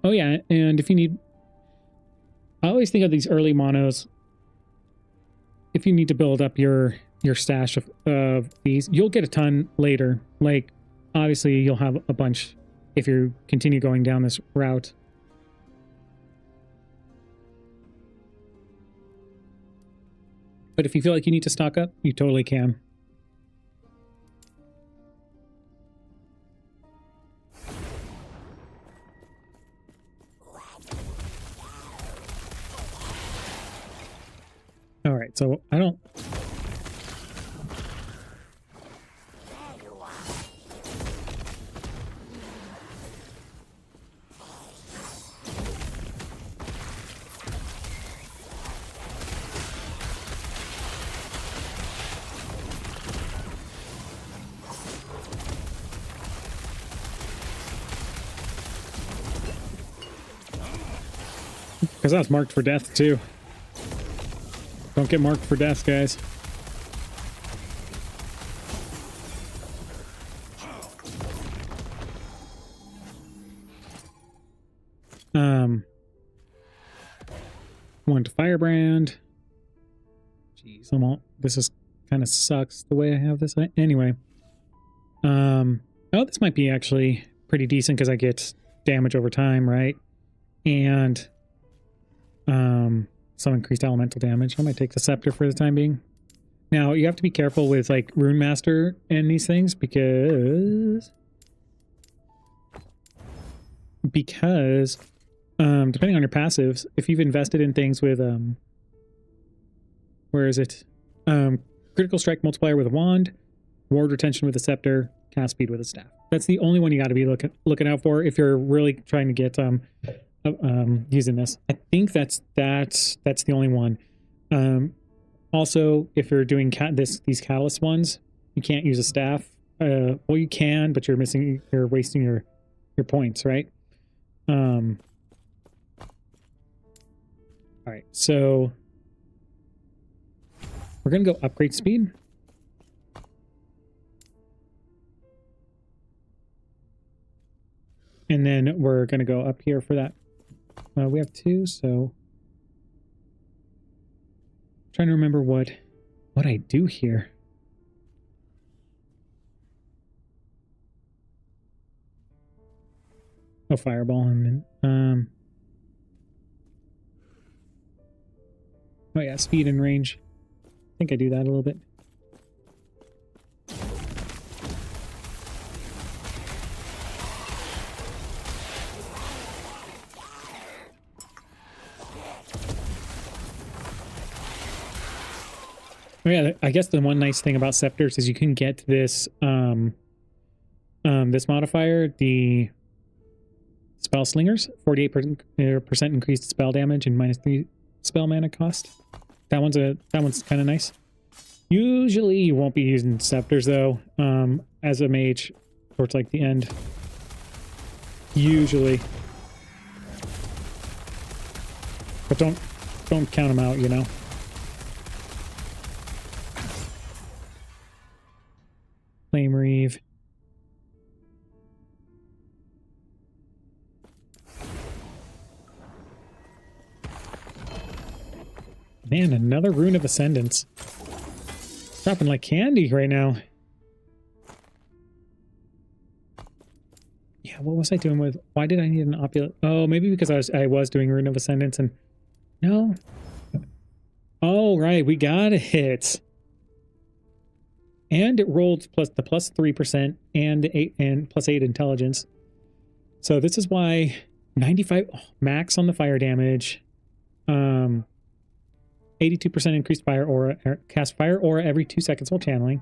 Oh yeah, and if you need, I always think of these early monos. If you need to build up your stash of these, you'll get a ton later. Like, obviously, you'll have a bunch if you continue going down this route. But if you feel like you need to stock up, you totally can. All right, so I don't... Because that's marked for death, too. Don't get marked for death, guys. One to Firebrand. Jeez, this is kind of sucks the way I have this. Anyway. Oh, this might be actually pretty decent because I get damage over time, right? And some increased elemental damage. I might take the Scepter for the time being. Now, you have to be careful with, like, Rune Master and these things because depending on your passives, if you've invested in things with where is it? Critical strike multiplier with a wand, ward retention with a scepter, cast speed with a staff. That's the only one you got to be looking out for if you're really trying to get using this. I think that's the only one. Also, if you're doing these catalyst ones, you can't use a staff. Well, you can, but you're wasting your points, right? All right, so we're gonna go upgrade speed. And then we're gonna go up here for that. We have 2, so I'm trying to remember what I do here. Oh, fireball, and then oh yeah, speed and range. I think I do that a little bit. Oh yeah, I guess the one nice thing about scepters is you can get this this modifier, the spell slingers, 48% increased spell damage and -3 spell mana cost. That one's kind of nice. Usually you won't be using scepters though, as a mage towards like the end. Usually, but don't count them out, you know. Flame Reeve. Man, another Rune of Ascendance. Dropping like candy right now. Yeah, what was I doing with... Why did I need an opulent... Oh, maybe because I was doing Rune of Ascendance and... No. Oh, right, we got it. And it rolled the plus 3% and +8 intelligence. So this is why 95 max on the fire damage. 82% increased fire aura, cast fire aura every 2 seconds while channeling.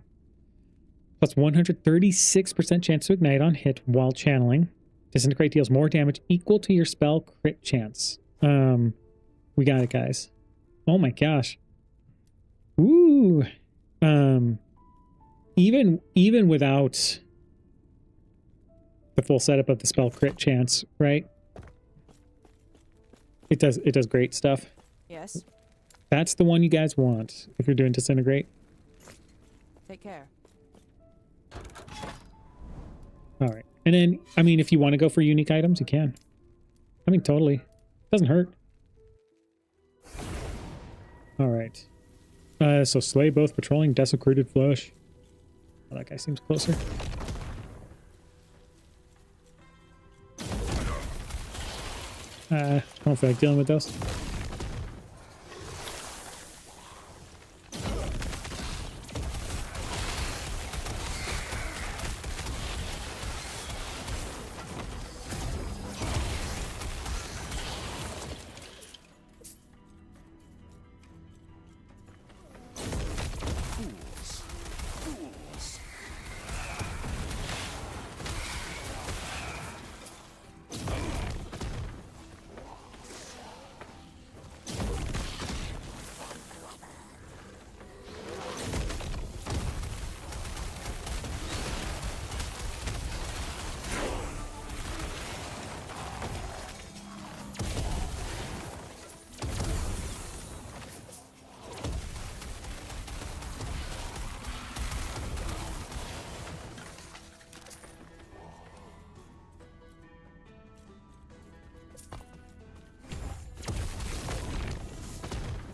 Plus 136% chance to ignite on hit while channeling. Disintegrate deals more damage equal to your spell crit chance. We got it, guys. Oh my gosh. Woo. Even without the full setup of the spell crit chance, right? It does great stuff. Yes. That's the one you guys want if you're doing Disintegrate. Take care. All right. And then, I mean, if you want to go for unique items, you can. I mean, totally. Doesn't hurt. All right. So slay both patrolling desecrated flesh. Oh, that guy seems closer. I don't feel like dealing with those.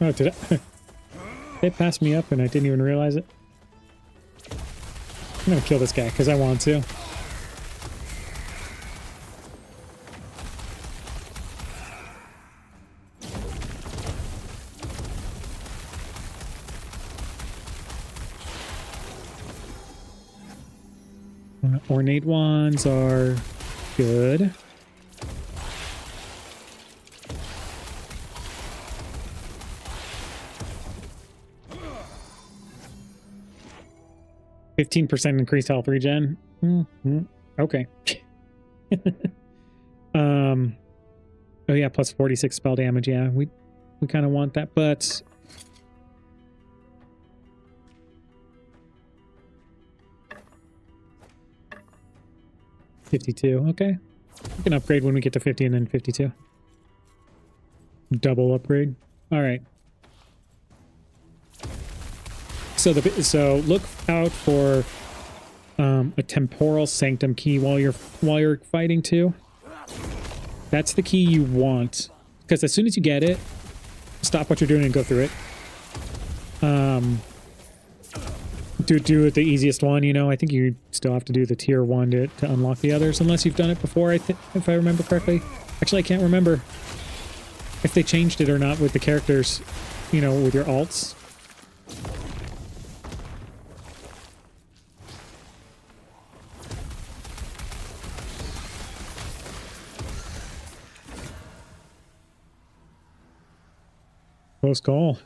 Oh, did I? They passed me up and I didn't even realize it. I'm gonna kill this guy because I want to. Ornate wands are good. 15% increased health regen. Okay. Oh yeah, plus 46 spell damage. Yeah, we kind of want that, but 52. Okay, we can upgrade when we get to 50 and then 52. Double upgrade. All right. So look out for a temporal sanctum key while you're fighting too. That's the key you want, because as soon as you get it, stop what you're doing and go through it. Do it the easiest one. You know, I think you still have to do the tier 1 to unlock the others, unless you've done it before. If I remember correctly. Actually, I can't remember if they changed it or not with the characters. You know, with your alts. Close call.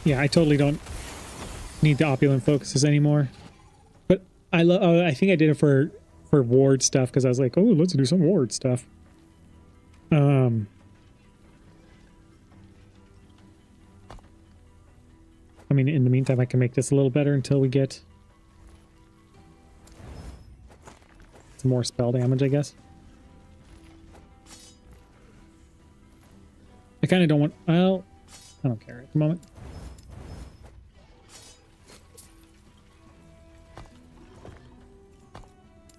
Yeah, I totally don't need the opulent focuses anymore. But I love. I think I did it for ward stuff because I was like, oh, let's do some ward stuff. I mean, in the meantime, I can make this a little better until we get some more spell damage, I guess. I kind of don't want. Well, I don't care at the moment.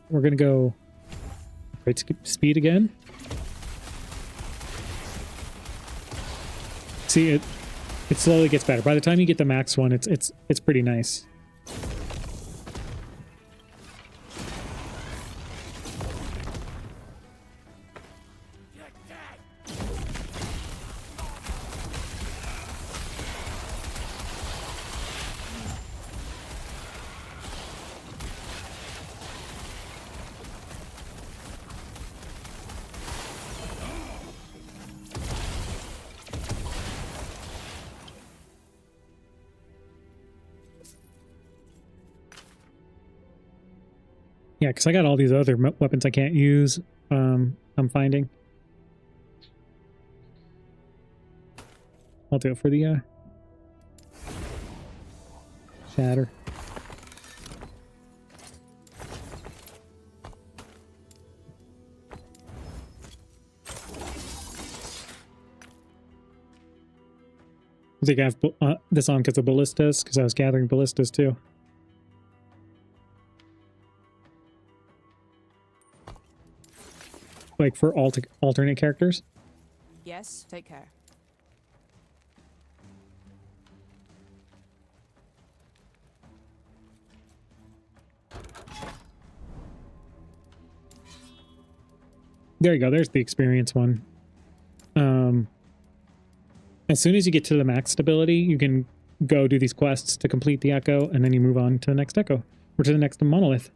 We're gonna go great speed again. See, it slowly gets better. By the time you get the max one, it's pretty nice. Yeah, because I got all these other weapons I can't use. I'm finding. I'll do it for the shatter. I think I have this on because of ballistas, because I was gathering ballistas too. Like for alternate characters? Yes, take care. There you go. There's the experience one. As soon as you get to the max stability, you can go do these quests to complete the echo, and then you move on to the next echo, or to the next monolith.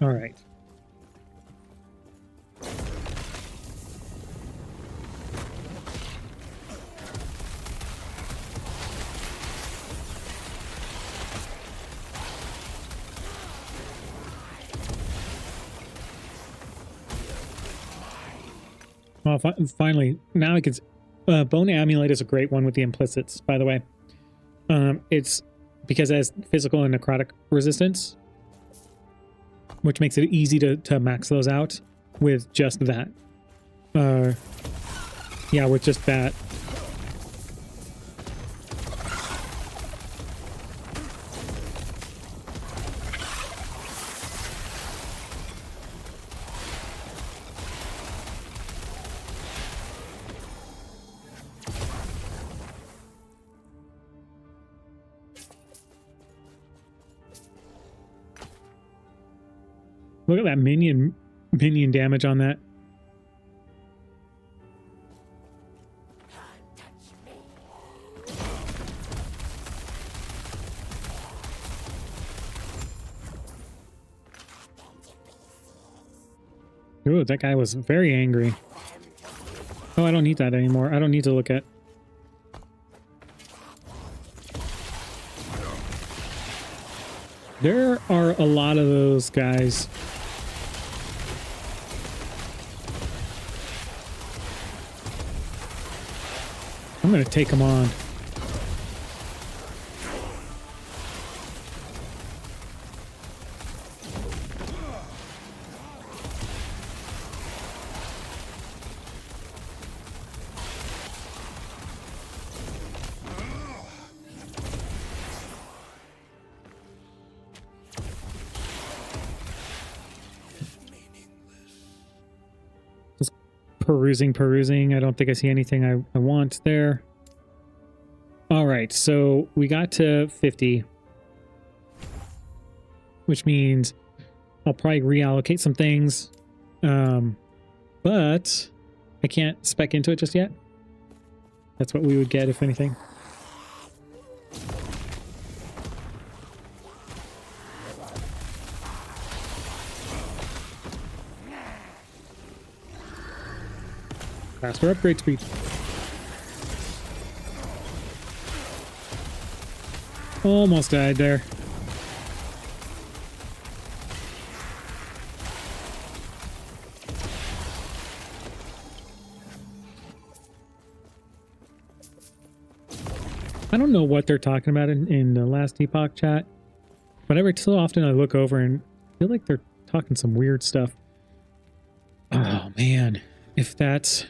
All right. Well, finally, now I can. Bone Amulet is a great one with the implicits, by the way. It's because it has physical and necrotic resistance, which makes it easy to max those out with just that. Yeah, with just that. Look at that minion minion damage on that. Ooh, that guy was very angry. Oh, I don't need that anymore. I don't need to look at. There are a lot of those guys. I'm gonna take them on. Perusing. I don't think I see anything I want there. All right, so we got to 50, which means I'll probably reallocate some things, but I can't spec into it just yet. That's what we would get, if anything. Faster upgrade speed. Almost died there. I don't know what they're talking about in the Last Epoch chat, but every so often I look over and feel like they're talking some weird stuff. Oh man, if that's...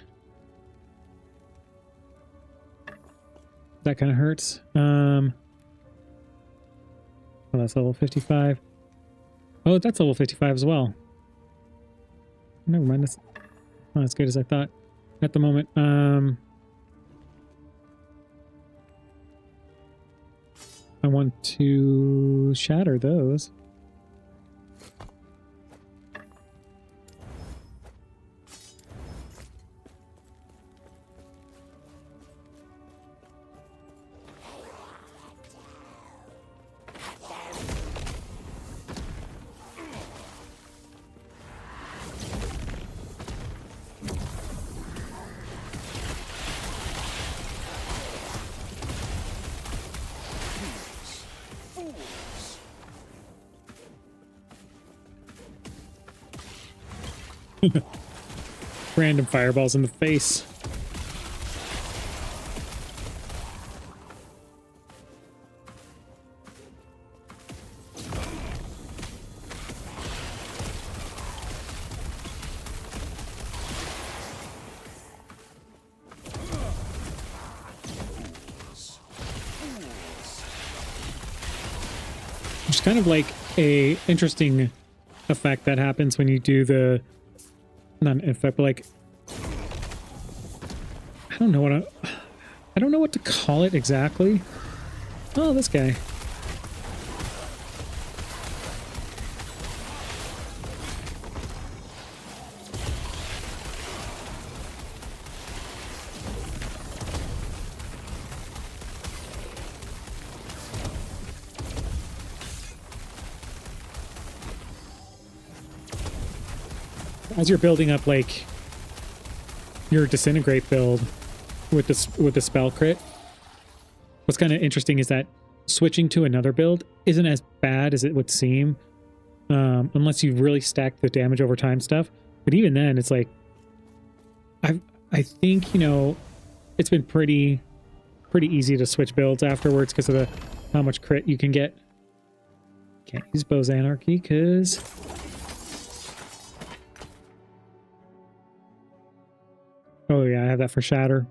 that kind of hurts. Oh, that's level 55. Oh, that's level 55 as well. Never mind. That's not as good as I thought at the moment. I want to shatter those. Random fireballs in the face. It's kind of like a interesting effect that happens when you do the... not an effect, but like... I don't know what to call it exactly. Oh, this guy. As you're building up like your Disintegrate build with the spell crit, what's kind of interesting is that switching to another build isn't as bad as it would seem, unless you really stack the damage over time stuff. But even then, it's like I think, you know, it's been pretty easy to switch builds afterwards because of how much crit you can get. Can't use Bow's Anarchy because... oh yeah, I have that for Shatter.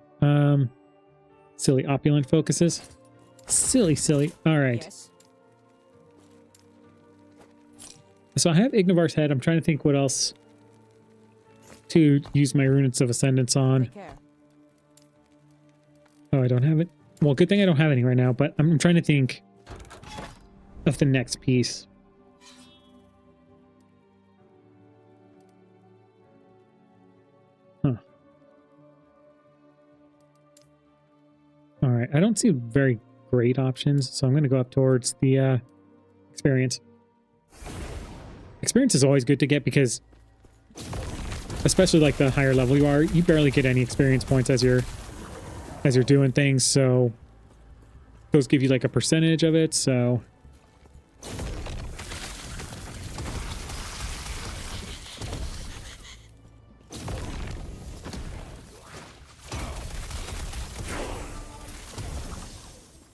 Silly opulent focuses. Silly. All right. Yes. So I have Ignivar's Head. I'm trying to think what else to use my Runes of Ascendance on. Take care. Oh, I don't have it. Well, good thing I don't have any right now, but I'm trying to think of the next piece. right, I don't see very great options, so I'm going to go up towards the experience. Experience is always good to get because, especially like the higher level you are, you barely get any experience points as you're doing things, so those give you like a percentage of it, so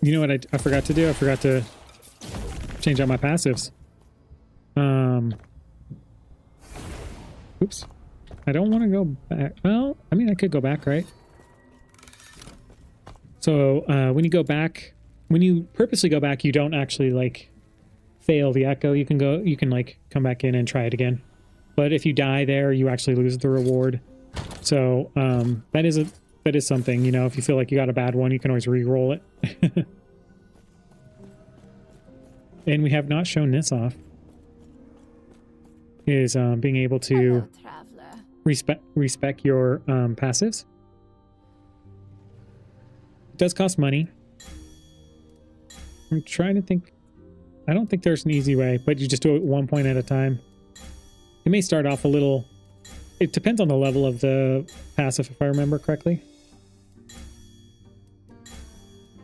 you know what I forgot to do? I forgot to change out my passives. Oops. I don't want to go back. Well, I mean, I could go back, right? So when you go back, when you purposely go back, you don't actually like fail the echo. You can like come back in and try it again. But if you die there, you actually lose the reward. So that is something, you know, if you feel like you got a bad one, you can always re-roll it. And we have not shown this off. Is being able to respec your passives. It does cost money. I'm trying to think. I don't think there's an easy way, but you just do it 1 point at a time. It may start off a little. It depends on the level of the passive, if I remember correctly.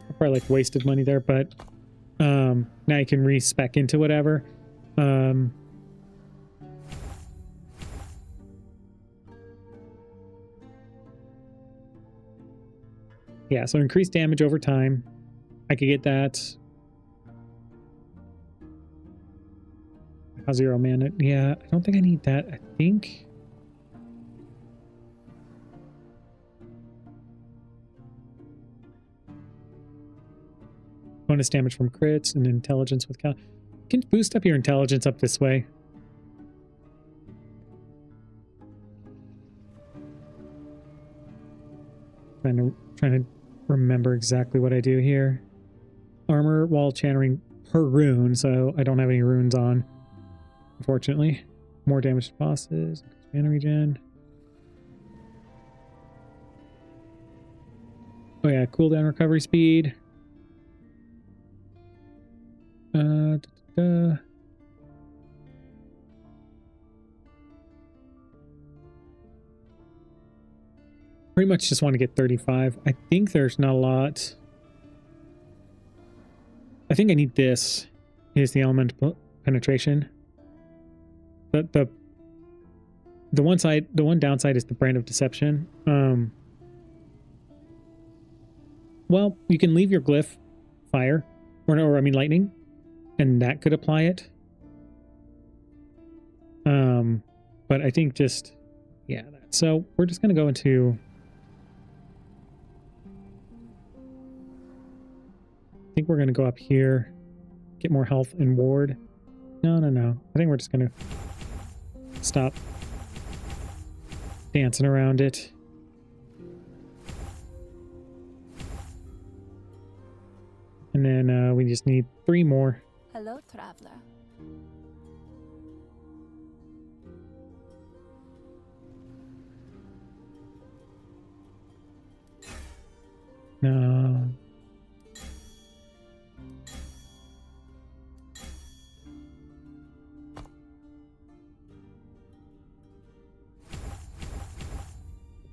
I probably like wasted money there, but now you can respec into whatever. Yeah, so increased damage over time. I could get that. How 0 mana? Yeah, I don't think I need that. I think. Bonus damage from crits and intelligence with you can boost up your intelligence up this way. Trying to remember exactly what I do here. Armor while channeling per rune, so I don't have any runes on, unfortunately. More damage to bosses, mana regen. Oh yeah, cooldown recovery speed. Pretty much just want to get 35. I think there's not a lot. I think I need this. Is the element penetration. The one downside is the brand of deception. Well, you can leave your glyph fire, or I mean lightning, and that could apply it. But I think just yeah. So we're just gonna go into. I think we're going to go up here, get more health and ward. No. I think we're just going to stop dancing around it. And then we just need 3 more. Hello, traveler. No.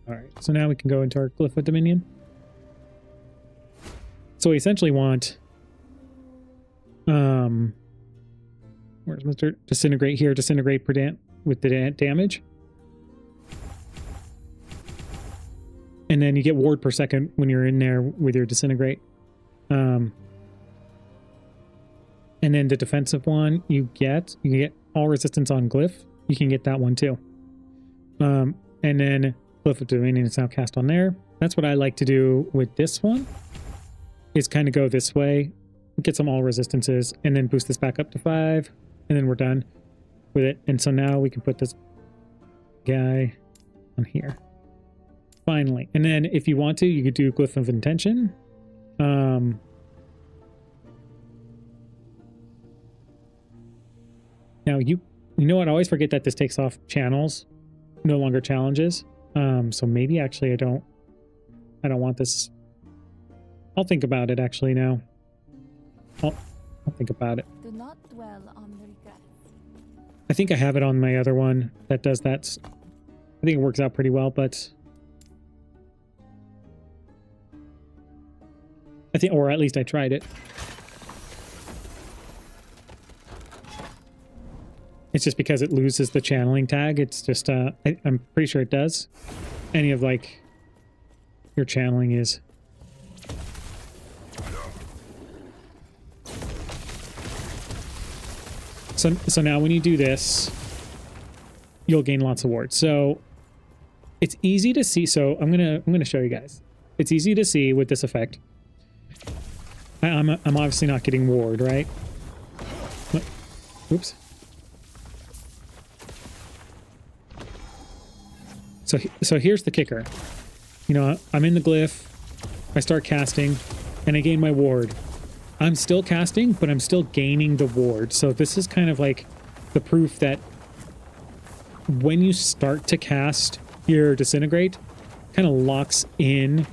Alright, so now we can go into our Glyph of Dominion. So we essentially want... where's Mr. Disintegrate here? Disintegrate with the damage. And then you get ward per second when you're in there with your Disintegrate. And then the defensive one, you get all resistance on Glyph. You can get that one too. And then... Glyph of Dominion is now cast on there. That's what I like to do with this one, is kind of go this way, get some all resistances, and then boost this back up to 5, and then we're done with it. And so now we can put this guy on here. Finally. And then if you want to, you could do Glyph of Intention. Now you know what? I always forget that this takes off channels, no longer challenges. So maybe actually I don't want this I'll think about it actually now. I'll think about it. Do not dwell on regrets. I think I have it on my other one that does that. I think it works out pretty well, but I think, or at least I tried it. It's just because it loses the channeling tag. It's just, I'm pretty sure it does. Any of like your channeling is. So now when you do this, you'll gain lots of wards. So it's easy to see. So I'm gonna show you guys. It's easy to see with this effect. I'm obviously not getting ward, right? Oops. So here's the kicker. You know, I'm in the glyph. I start casting, and I gain my ward. I'm still casting, but I'm still gaining the ward. So this is kind of like the proof that when you start to cast your Disintegrate, kind of locks in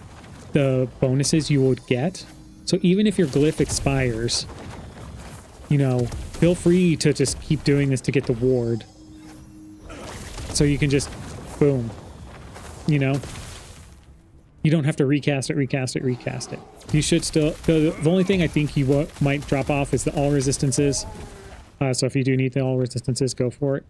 the bonuses you would get. So even if your glyph expires, you know, feel free to just keep doing this to get the ward. So you can just, boom, you know? You don't have to recast it. You should still, the only thing I think you might drop off is the all resistances. So if you do need the all resistances, go for it.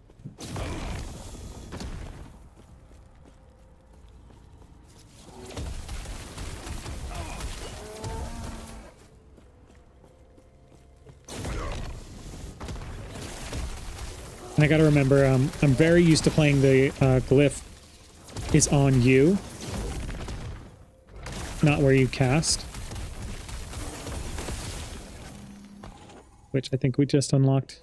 And I gotta remember, I'm very used to playing the glyph is on you, not where you cast. Which I think we just unlocked.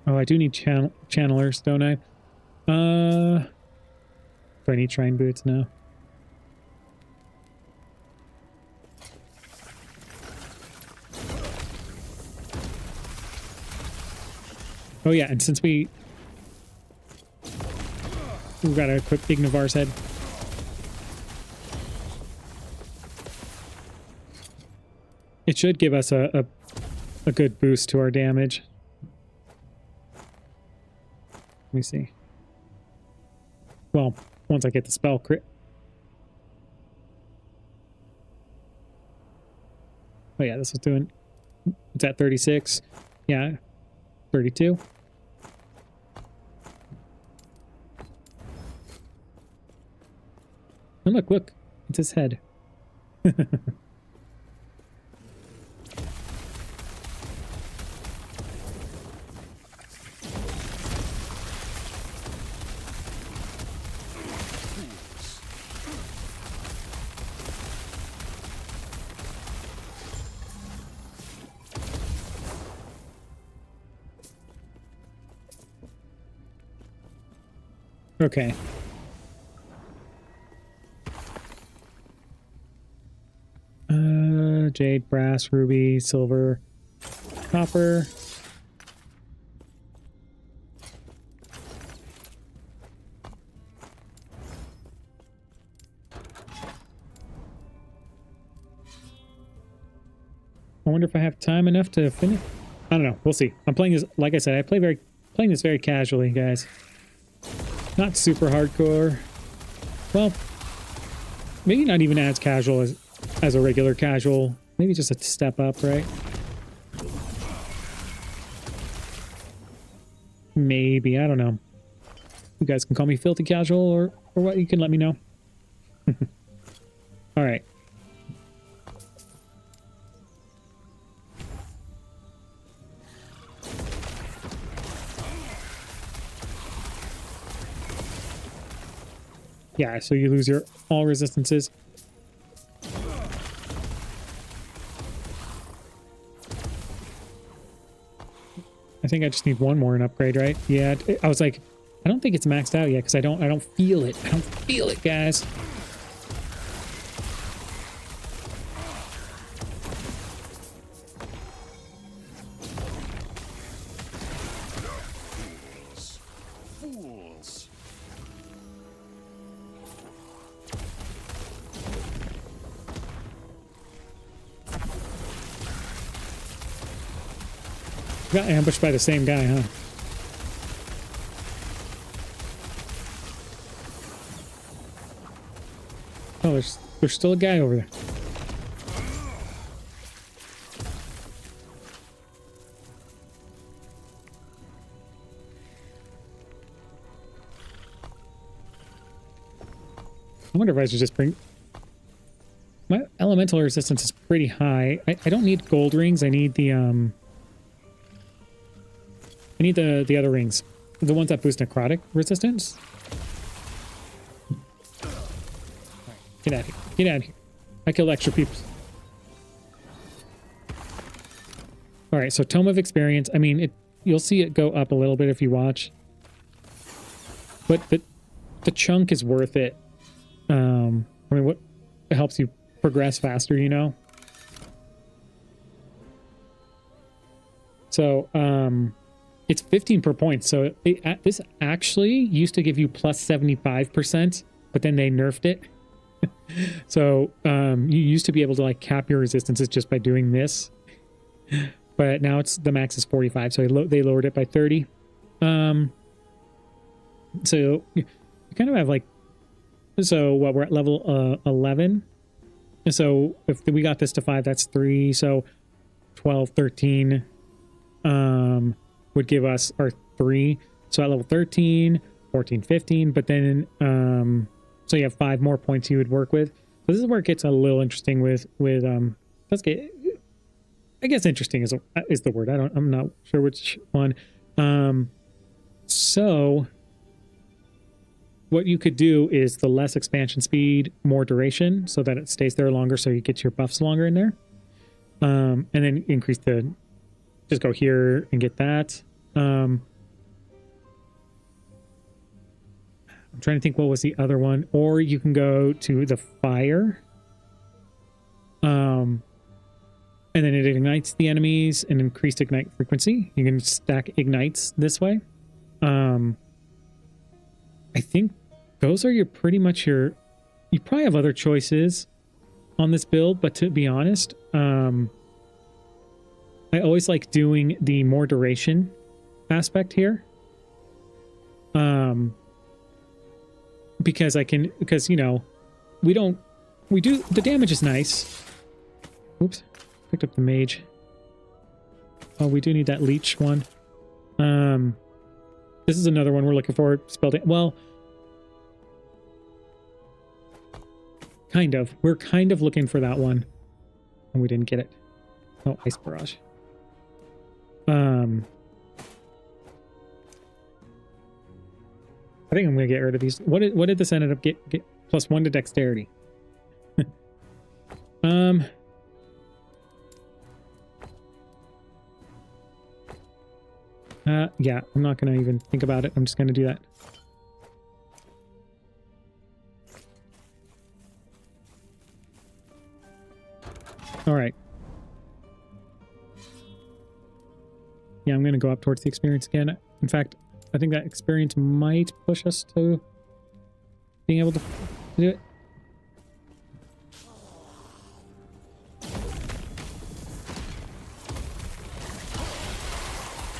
Oh, I do need channelers, don't I? Do I need shrine boots now? Oh yeah, and since we've got to equip Ignivar's head. It should give us a good boost to our damage. Let me see. Well, once I get the spell crit. Oh yeah, this was doing... It's at 36. Yeah. 32. And look, it's his head. Okay. Jade, brass, ruby, silver, copper. I wonder if I have time enough to finish. I don't know. We'll see. I'm playing this, like I said, playing this very casually, guys. Not super hardcore. Well, maybe not even as casual as a regular casual. Maybe just a step up, right? Maybe, I don't know. You guys can call me filthy casual or what, you can let me know. All right. Yeah, so you lose your all resistances. I think I just need one more and upgrade, right? Yeah, I was like, I don't think it's maxed out yet because I don't feel it. I don't feel it, guys. Got ambushed by the same guy, huh? Oh, there's still a guy over there. I wonder if I should just bring... My elemental resistance is pretty high. I don't need gold rings. I need the other rings. The ones that boost necrotic resistance. Get out of here. Get out of here. I killed extra people. Alright, so Tome of Experience. I mean, you'll see it go up a little bit if you watch. But the chunk is worth it. I mean, what it helps you progress faster, you know? So, it's 15 per point. So this actually used to give you plus 75%, but then they nerfed it. So, you used to be able to like cap your resistances just by doing this. But now the max is 45, so they lowered it by 30. So you kind of have like, so what, we're at level 11. And so if we got this to 5, that's 3. So 12, 13 would give us our 3. So at level 13, 14, 15. But then, so you have 5 more points you would work with. So this is where it gets a little interesting with let's get, I guess interesting is the word. I'm not sure which one. So what you could do is the less expansion speed, more duration, so that it stays there longer, so you get your buffs longer in there. And then increase just go here and get that. I'm trying to think what was the other one. Or you can go to the fire. And then it ignites the enemies and increased ignite frequency. You can stack ignites this way. I think those are pretty much your... You probably have other choices on this build, but to be honest, I always like doing the more duration aspect here. Because you know, the damage is nice. Oops, picked up the mage. Oh, we do need that leech one. This is another one we're looking for. Well, kind of. We're kind of looking for that one. And we didn't get it. Oh, Ice Barrage. I think I'm going to get rid of these. What did this end up get? +1 to dexterity. Yeah, I'm not going to even think about it. I'm just going to do that. All right. Yeah, I'm going to go up towards the experience again. In fact, I think that experience might push us to being able to do it.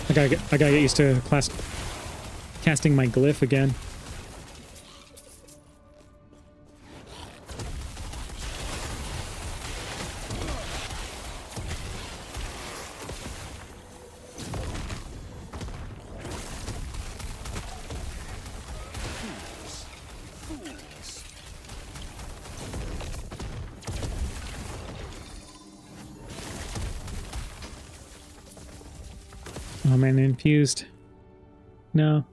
I gotta get used to casting my glyph again. Oh man, infused. No.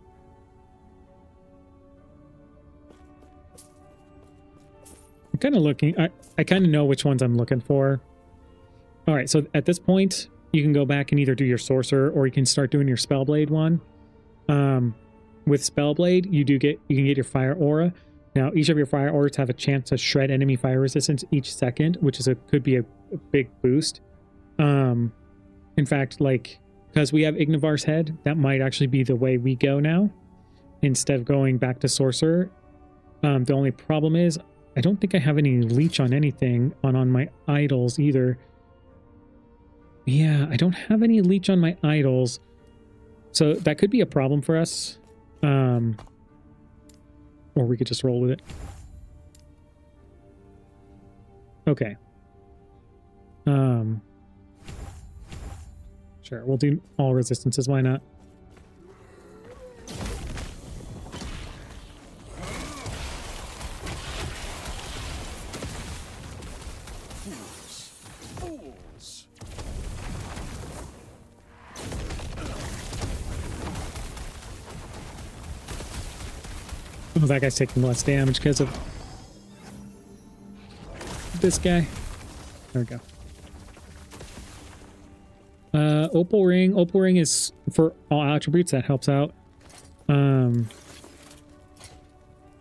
I'm kind of looking. I kind of know which ones I'm looking for. All right, so at this point, you can go back and either do your sorcerer or you can start doing your spellblade one. With spellblade, you can get your fire aura. Now, each of your fire auras have a chance to shred enemy fire resistance each second, which could be a big boost. In fact, like, because we have Ignivar's Head, that might actually be the way we go now, instead of going back to Sorcerer. The only problem is, I don't think I have any leech on anything, on my idols either. Yeah, I don't have any leech on my idols. So that could be a problem for us. Or we could just roll with it. Okay. Sure, we'll do all resistances, why not? Fools! Oh, that guy's taking less damage because of this guy. There we go. Opal ring. Opal ring is for all attributes. That helps out. All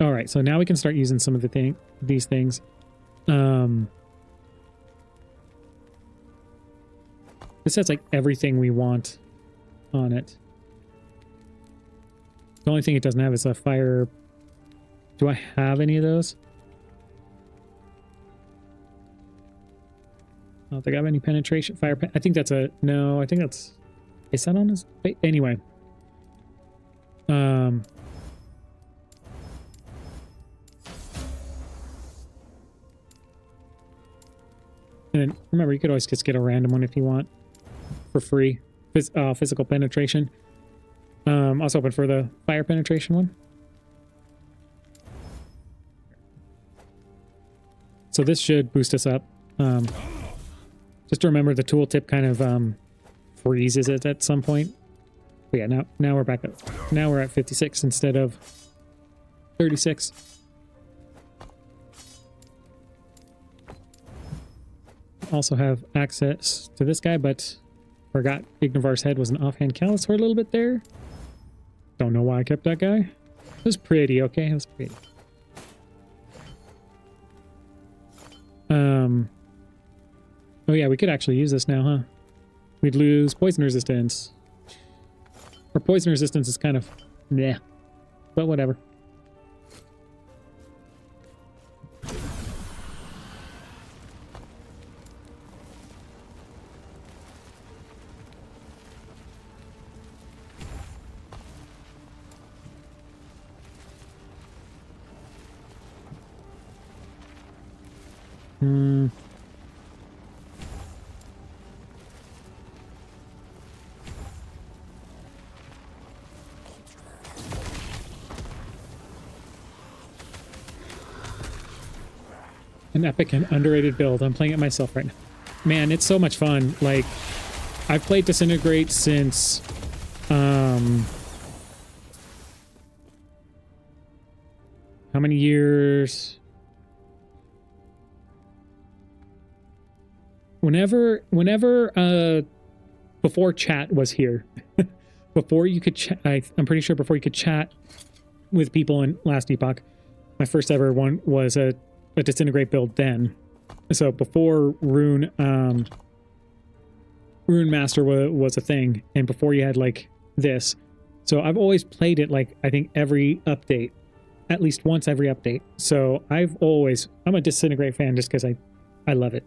right, so now we can start using some of these things. This has like everything we want on it. The only thing it doesn't have is a fire. Do I have any of those? I don't think I have any penetration. I think that's a... No, I think that's... Is that on his... Anyway. And then, remember, you could always just get a random one if you want. For free. Physical penetration. I was hoping for the fire penetration one. So this should boost us up. Just to remember, the tooltip kind of freezes it at some point. But yeah, now we're back up. Now we're at 56 instead of 36. Also have access to this guy, but forgot Ignivar's head was an offhand callus for a little bit there. Don't know why I kept that guy. It was pretty, okay? It was pretty. Oh yeah, we could actually use this now, huh? We'd lose poison resistance. Or poison resistance is kind of meh. But whatever. An epic and underrated build. I'm playing it myself right now. Man, it's so much fun. Like, I've played Disintegrate since... how many years? Whenever before chat was here. Before you could chat, I'm pretty sure before you could chat with people in Last Epoch, my first ever one was a Disintegrate build then. So before Rune Master was a thing, and before you had like this. So I've always played it like, I think every update, at least once every update. So I'm a Disintegrate fan just because I love it.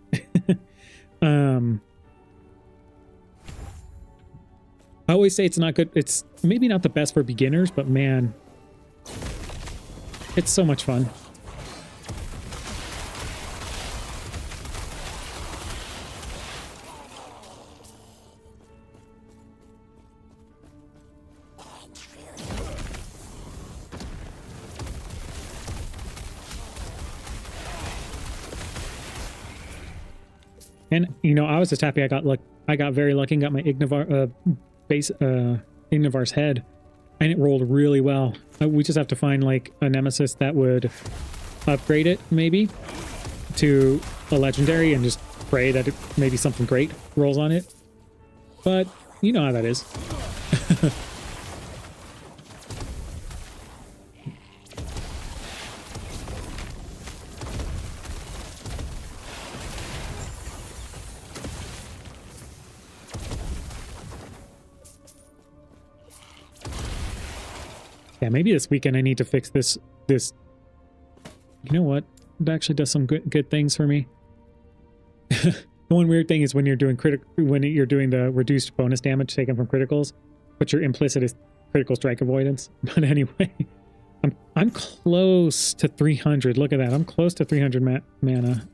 I always say it's not good. It's maybe not the best for beginners, but man, it's so much fun. And you know, I was just happy I got very lucky and got my Ignivar's head, and it rolled really well. We just have to find like a nemesis that would upgrade it maybe to a legendary and just pray that maybe something great rolls on it. But you know how that is. Yeah, maybe this weekend I need to fix this. You know what? It actually does some good things for me. The one weird thing is when you're doing the reduced bonus damage taken from criticals, but your implicit is critical strike avoidance. But anyway, I'm close to 300. Look at that. I'm close to 300 mana.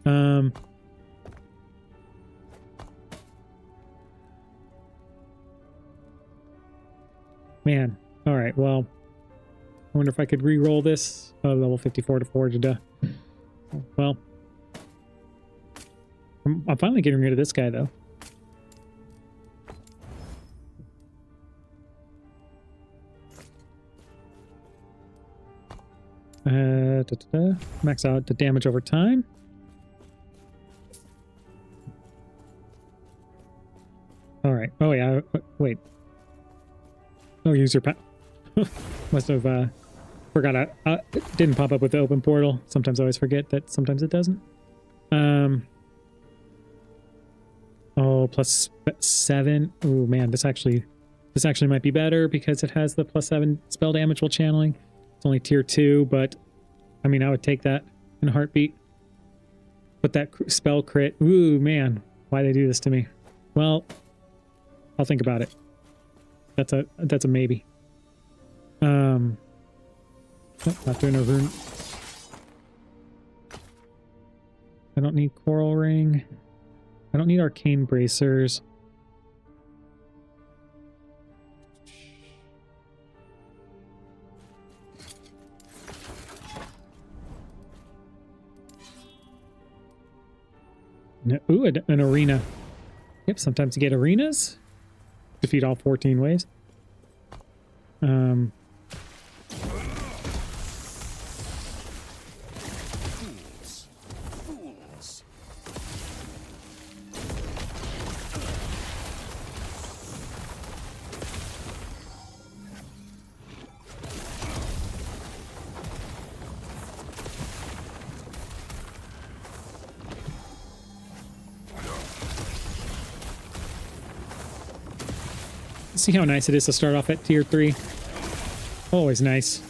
Man. All right. Well, I wonder if I could re-roll this. Oh, level 54 to forge. Well, I'm finally getting rid of this guy, though. Max out the damage over time. All right. Oh, yeah. Wait. Oh, user must have forgot. It didn't pop up with the open portal. Sometimes I always forget that sometimes it doesn't. Oh, +7. Oh man, this actually might be better because it has the +7 spell damage while channeling. It's only tier 2, but I mean I would take that in a heartbeat. But that spell crit, ooh man, why they do this to me? Well, I'll think about it. That's a maybe. Oh, not doing a rune. I don't need Coral Ring. I don't need Arcane Bracers. No, ooh, an arena. Yep, sometimes you get arenas. Defeat all 14 ways. See how nice it is to start off at tier 3. Always nice.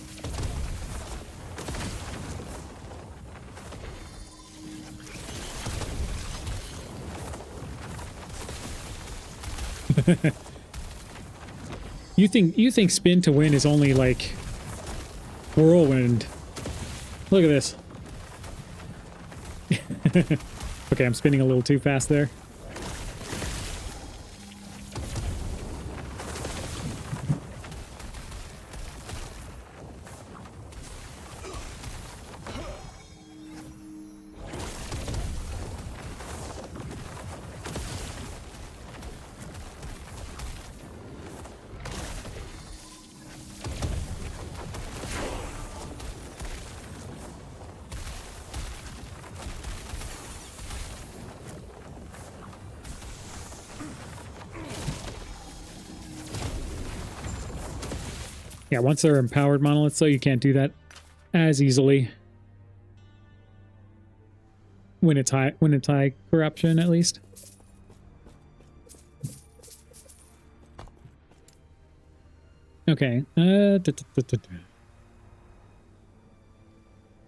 You think spin to win is only like whirlwind. Look at this. Okay, I'm spinning a little too fast there. Yeah, once they're empowered monoliths, though, you can't do that as easily. When it's high corruption, at least. Okay. I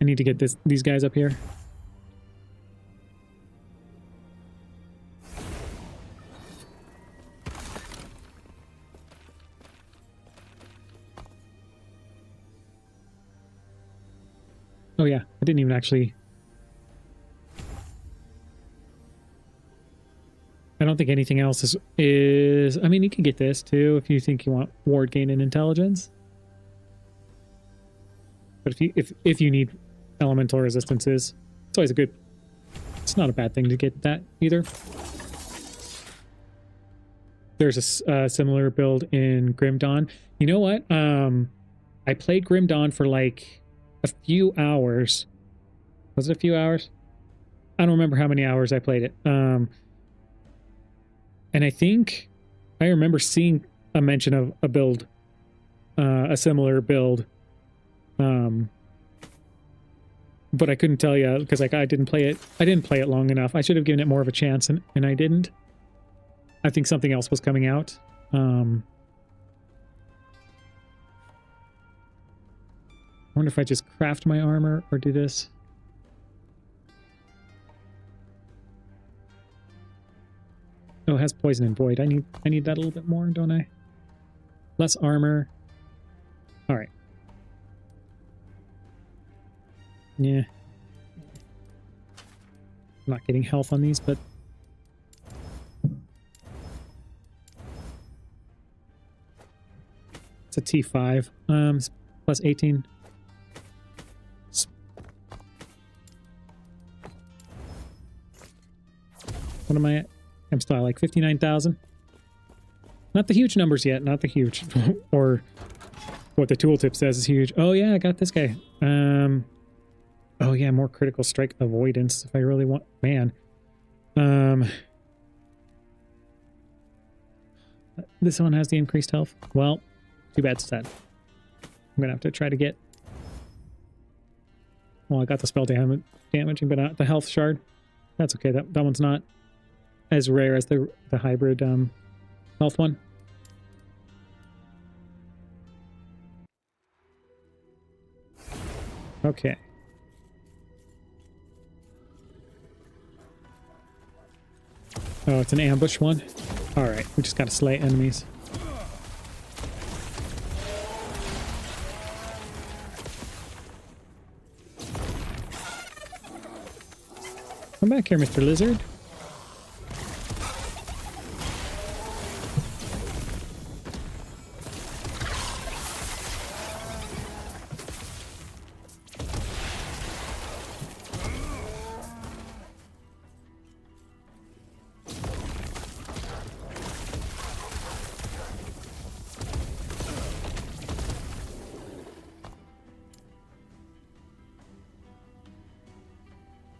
need to get these guys up here. Oh yeah, I didn't even actually... I don't think anything else is... I mean, you can get this too if you think you want ward gain and intelligence. But if you need elemental resistances, it's always a good... It's not a bad thing to get that either. There's a similar build in Grim Dawn. You know what? I played Grim Dawn for like a few hours. Was it a few hours? I don't remember how many hours I played it. And I think I remember seeing a mention of a build, a similar build. But I couldn't tell you because like I didn't play it. I didn't play it long enough. I should have given it more of a chance, and I didn't. I think something else was coming out. I wonder if I just craft my armor or do this. Oh, it has poison and void. I need that a little bit more, don't I? Less armor. All right. Yeah. Not getting health on these, but it's a T5. Plus 18. What am I at? I'm still at like 59,000. Not the huge numbers yet. Not the huge. Or what the tooltip says is huge. Oh yeah, I got this guy. Oh yeah, more critical strike avoidance if I really want. Man. This one has the increased health. Well, too bad, sad. I'm gonna have to try to get. Well, I got the spell damaging, but not the health shard. That's okay. That one's not as rare as the hybrid health one. Okay. Oh, it's an ambush one? Alright, we just gotta slay enemies. Come back here, Mr. Lizard.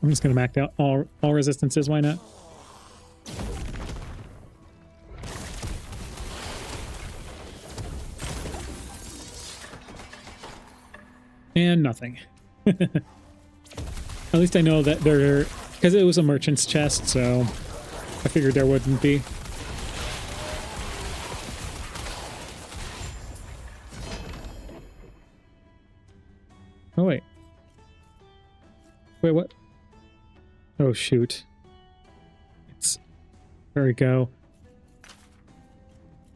I'm just going to max out all resistances. Why not? And nothing. At least I know that there... Because it was a merchant's chest, so I figured there wouldn't be. Oh, wait. Wait, what? Oh, shoot. There we go.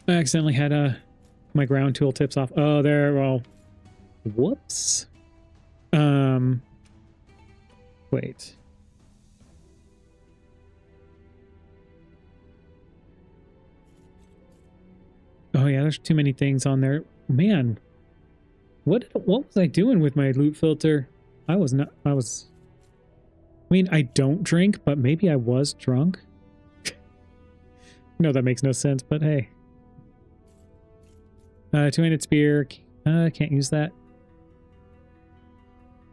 I accidentally had my ground tooltips off. Oh, there. Well, whoops. Wait. Oh yeah, there's too many things on there. Man, what was I doing with my loot filter? I mean, I don't drink, but maybe I was drunk. No, that makes no sense, but hey. Two-handed spear. I can't use that.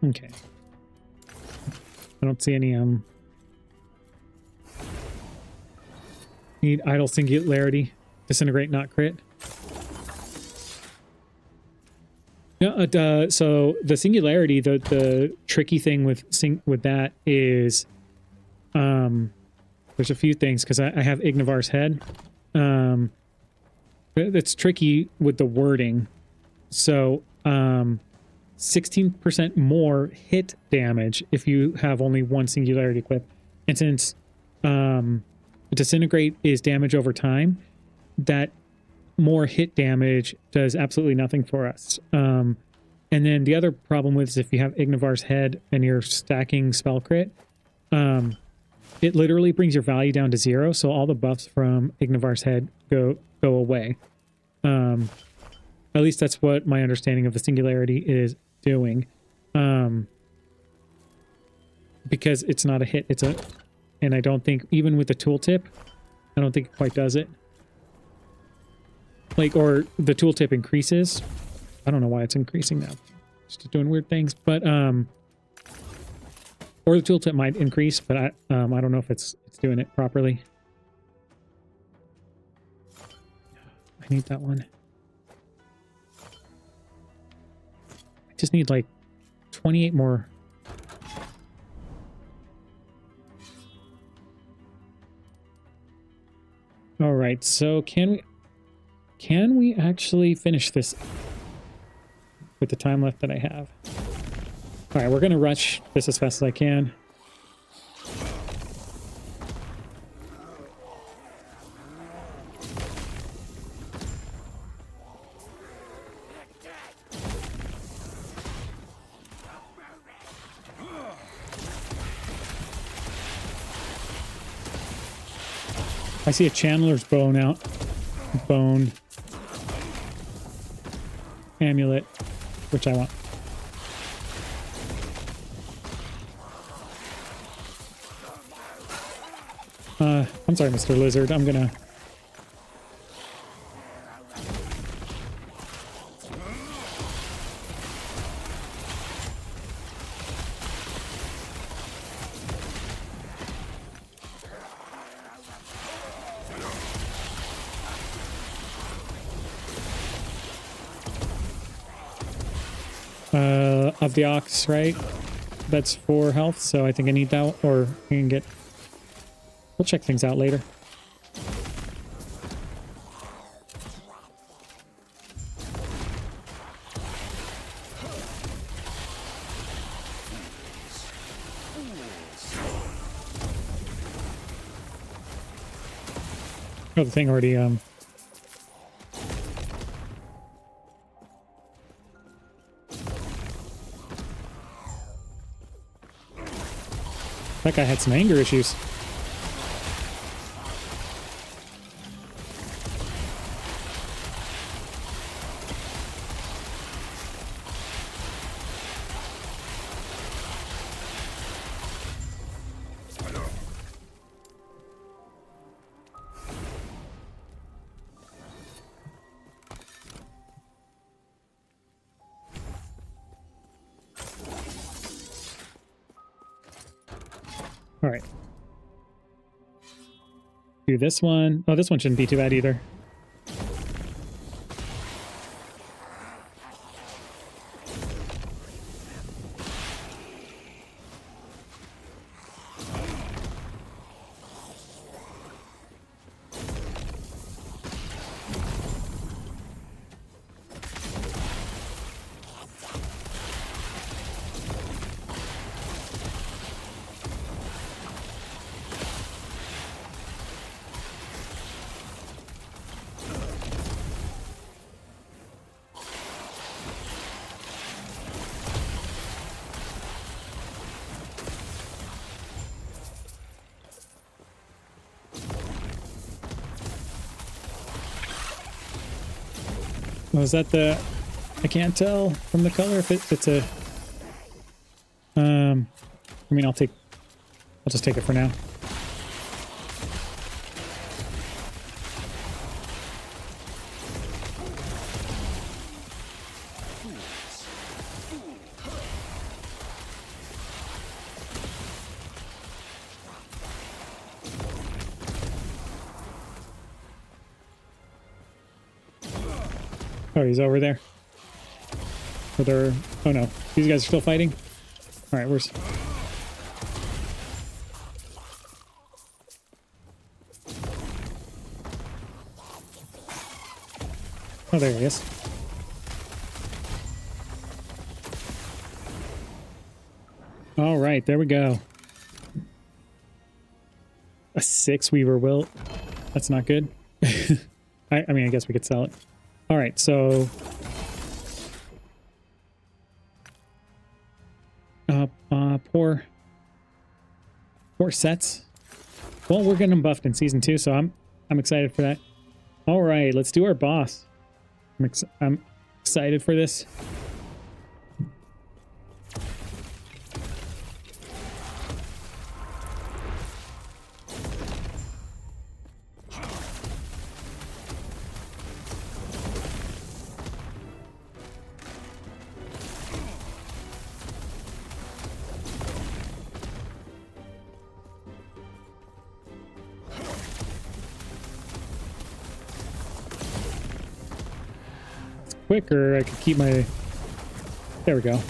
Okay. I don't see any, Need idle singularity. Disintegrate, not crit. No, so the singularity, the tricky thing with that is, there's a few things, because I have Ignivar's head. It's tricky with the wording. So, 16% more hit damage if you have only one singularity equipped. And since Disintegrate is damage over time, that more hit damage does absolutely nothing for us. And then the other problem with is if you have Ignivar's head and you're stacking spell crit, it literally brings your value down to 0, so all the buffs from Ignivar's head go away. At least that's what my understanding of the singularity is doing. Because it's not a hit, and I don't think, even with the tooltip, I don't think it quite does it. Like, or the tooltip increases. I don't know why it's increasing now. Just doing weird things, but or the tooltip might increase, but I don't know if it's doing it properly. I need that one. I just need like 28 more. All right, so can we actually finish this with the time left that I have? All right, we're going to rush this as fast as I can. I see a Chandler's bone amulet, which I want. I'm sorry, Mr. Lizard. I'm gonna... Of the ox, right? That's 4 health, so I think I need that, or I can get... We'll check things out later. Oh, the thing already, That guy had some anger issues. All right. Do this one. Oh, this one shouldn't be too bad either. Oh, is that the... I can't tell from the color if it's a... I mean, I'll just take it for now. Oh, he's over there. Or they're... Oh no, these guys are still fighting? Alright, where's... Oh, there he is. Alright, there we go. A 6 Weaver Wilt. That's not good. I mean, I guess we could sell it. Alright, so... Poor sets. Well, we're getting them buffed in Season 2, so I'm excited for that. Alright, let's do our boss. I'm excited for this. Quicker, I could keep my... There we go.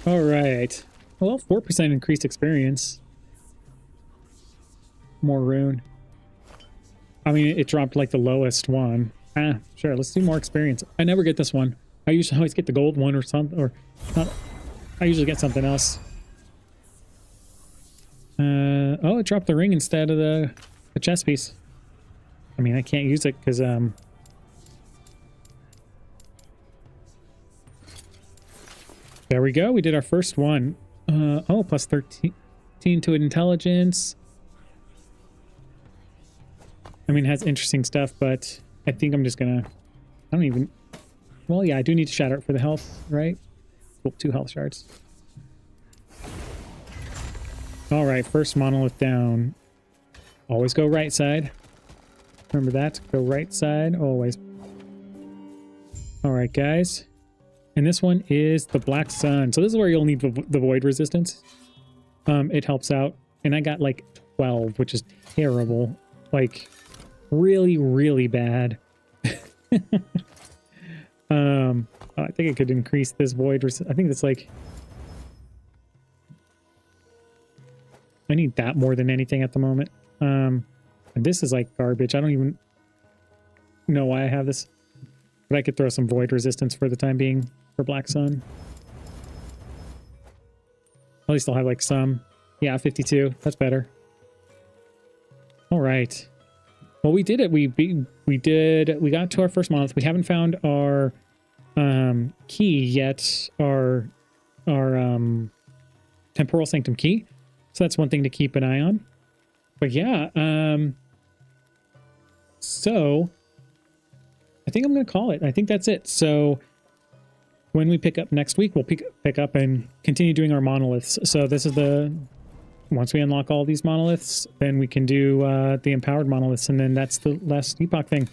All right. Well, 4% increased experience. More rune. I mean, it dropped like the lowest one. Sure, let's do more experience. I never get this one. I usually always get the gold one or something, or not. I usually get something else. Oh, it dropped the ring instead of the chest piece. I mean, I can't use it because, there we go. We did our first one. Oh, plus 13 to intelligence. I mean, it has interesting stuff, but I think I'm just gonna... I don't even... Well, yeah, I do need to shatter it for the health, right? Cool, 2 health shards. All right, first monolith down. Always go right side. Remember that. Go right side, always. All right, guys. And this one is the Black Sun. So this is where you'll need the void resistance. It helps out. And I got like 12, which is terrible. Like, really, really bad. I think it could increase this void. I think it's like... I need that more than anything at the moment. And this is like garbage. I don't even know why I have this. But I could throw some void resistance for the time being for Black Sun. At least I'll have like some. Yeah, 52. That's better. All right. Well, we did it. We got to our first monolith. We haven't found our key yet. Our temporal sanctum key. So that's one thing to keep an eye on. But yeah, so I think I'm going to call it. I think that's it. So when we pick up next week, we'll pick up and continue doing our monoliths. So this is once we unlock all these monoliths, then we can do the empowered monoliths, and then that's the Last Epoch thing.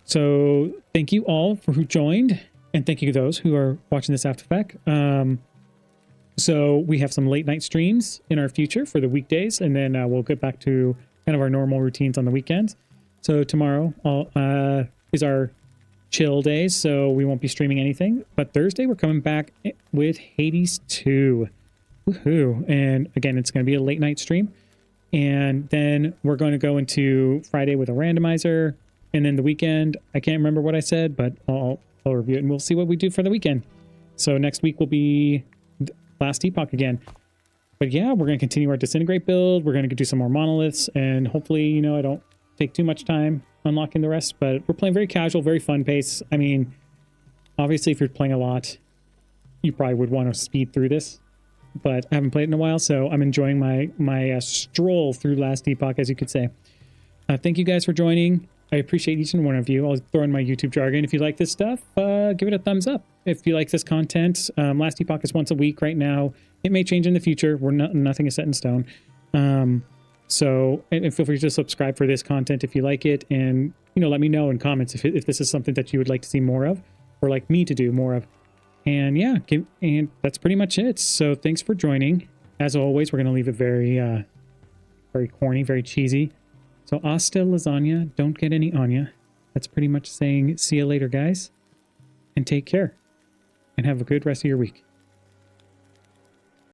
So thank you all for who joined, and thank you to those who are watching this after the fact. So we have some late night streams in our future for the weekdays, and then we'll get back to kind of our normal routines on the weekends. So tomorrow is our chill days, so we won't be streaming anything. But Thursday, we're coming back with Hades 2. Woohoo. And again, it's going to be a late night stream. And then we're going to go into Friday with a randomizer. And then the weekend, I can't remember what I said, but I'll review it, and we'll see what we do for the weekend. So next week will be Last Epoch again. But yeah, we're going to continue our Disintegrate build. We're going to do some more monoliths, and hopefully, you know, I don't take too much time unlocking the rest, but we're playing very casual, very fun pace. I mean, obviously, if you're playing a lot, you probably would want to speed through this, but I haven't played it in a while, so I'm enjoying my stroll through Last Epoch, as you could say. Thank you guys for joining. I appreciate each and one of you. I'll throw in my YouTube jargon. If you like this stuff, give it a thumbs up. If you like this content, Last Epoch is once a week right now. It may change in the future. Nothing is set in stone. So and feel free to subscribe for this content if you like it, and you know, let me know in comments if this is something that you would like to see more of, or like me to do more of. And yeah, and that's pretty much it. So thanks for joining. As always, we're gonna leave it very very corny, very cheesy. So hasta lasagna, don't get any Anya. That's pretty much saying see you later, guys, and take care, and have a good rest of your week.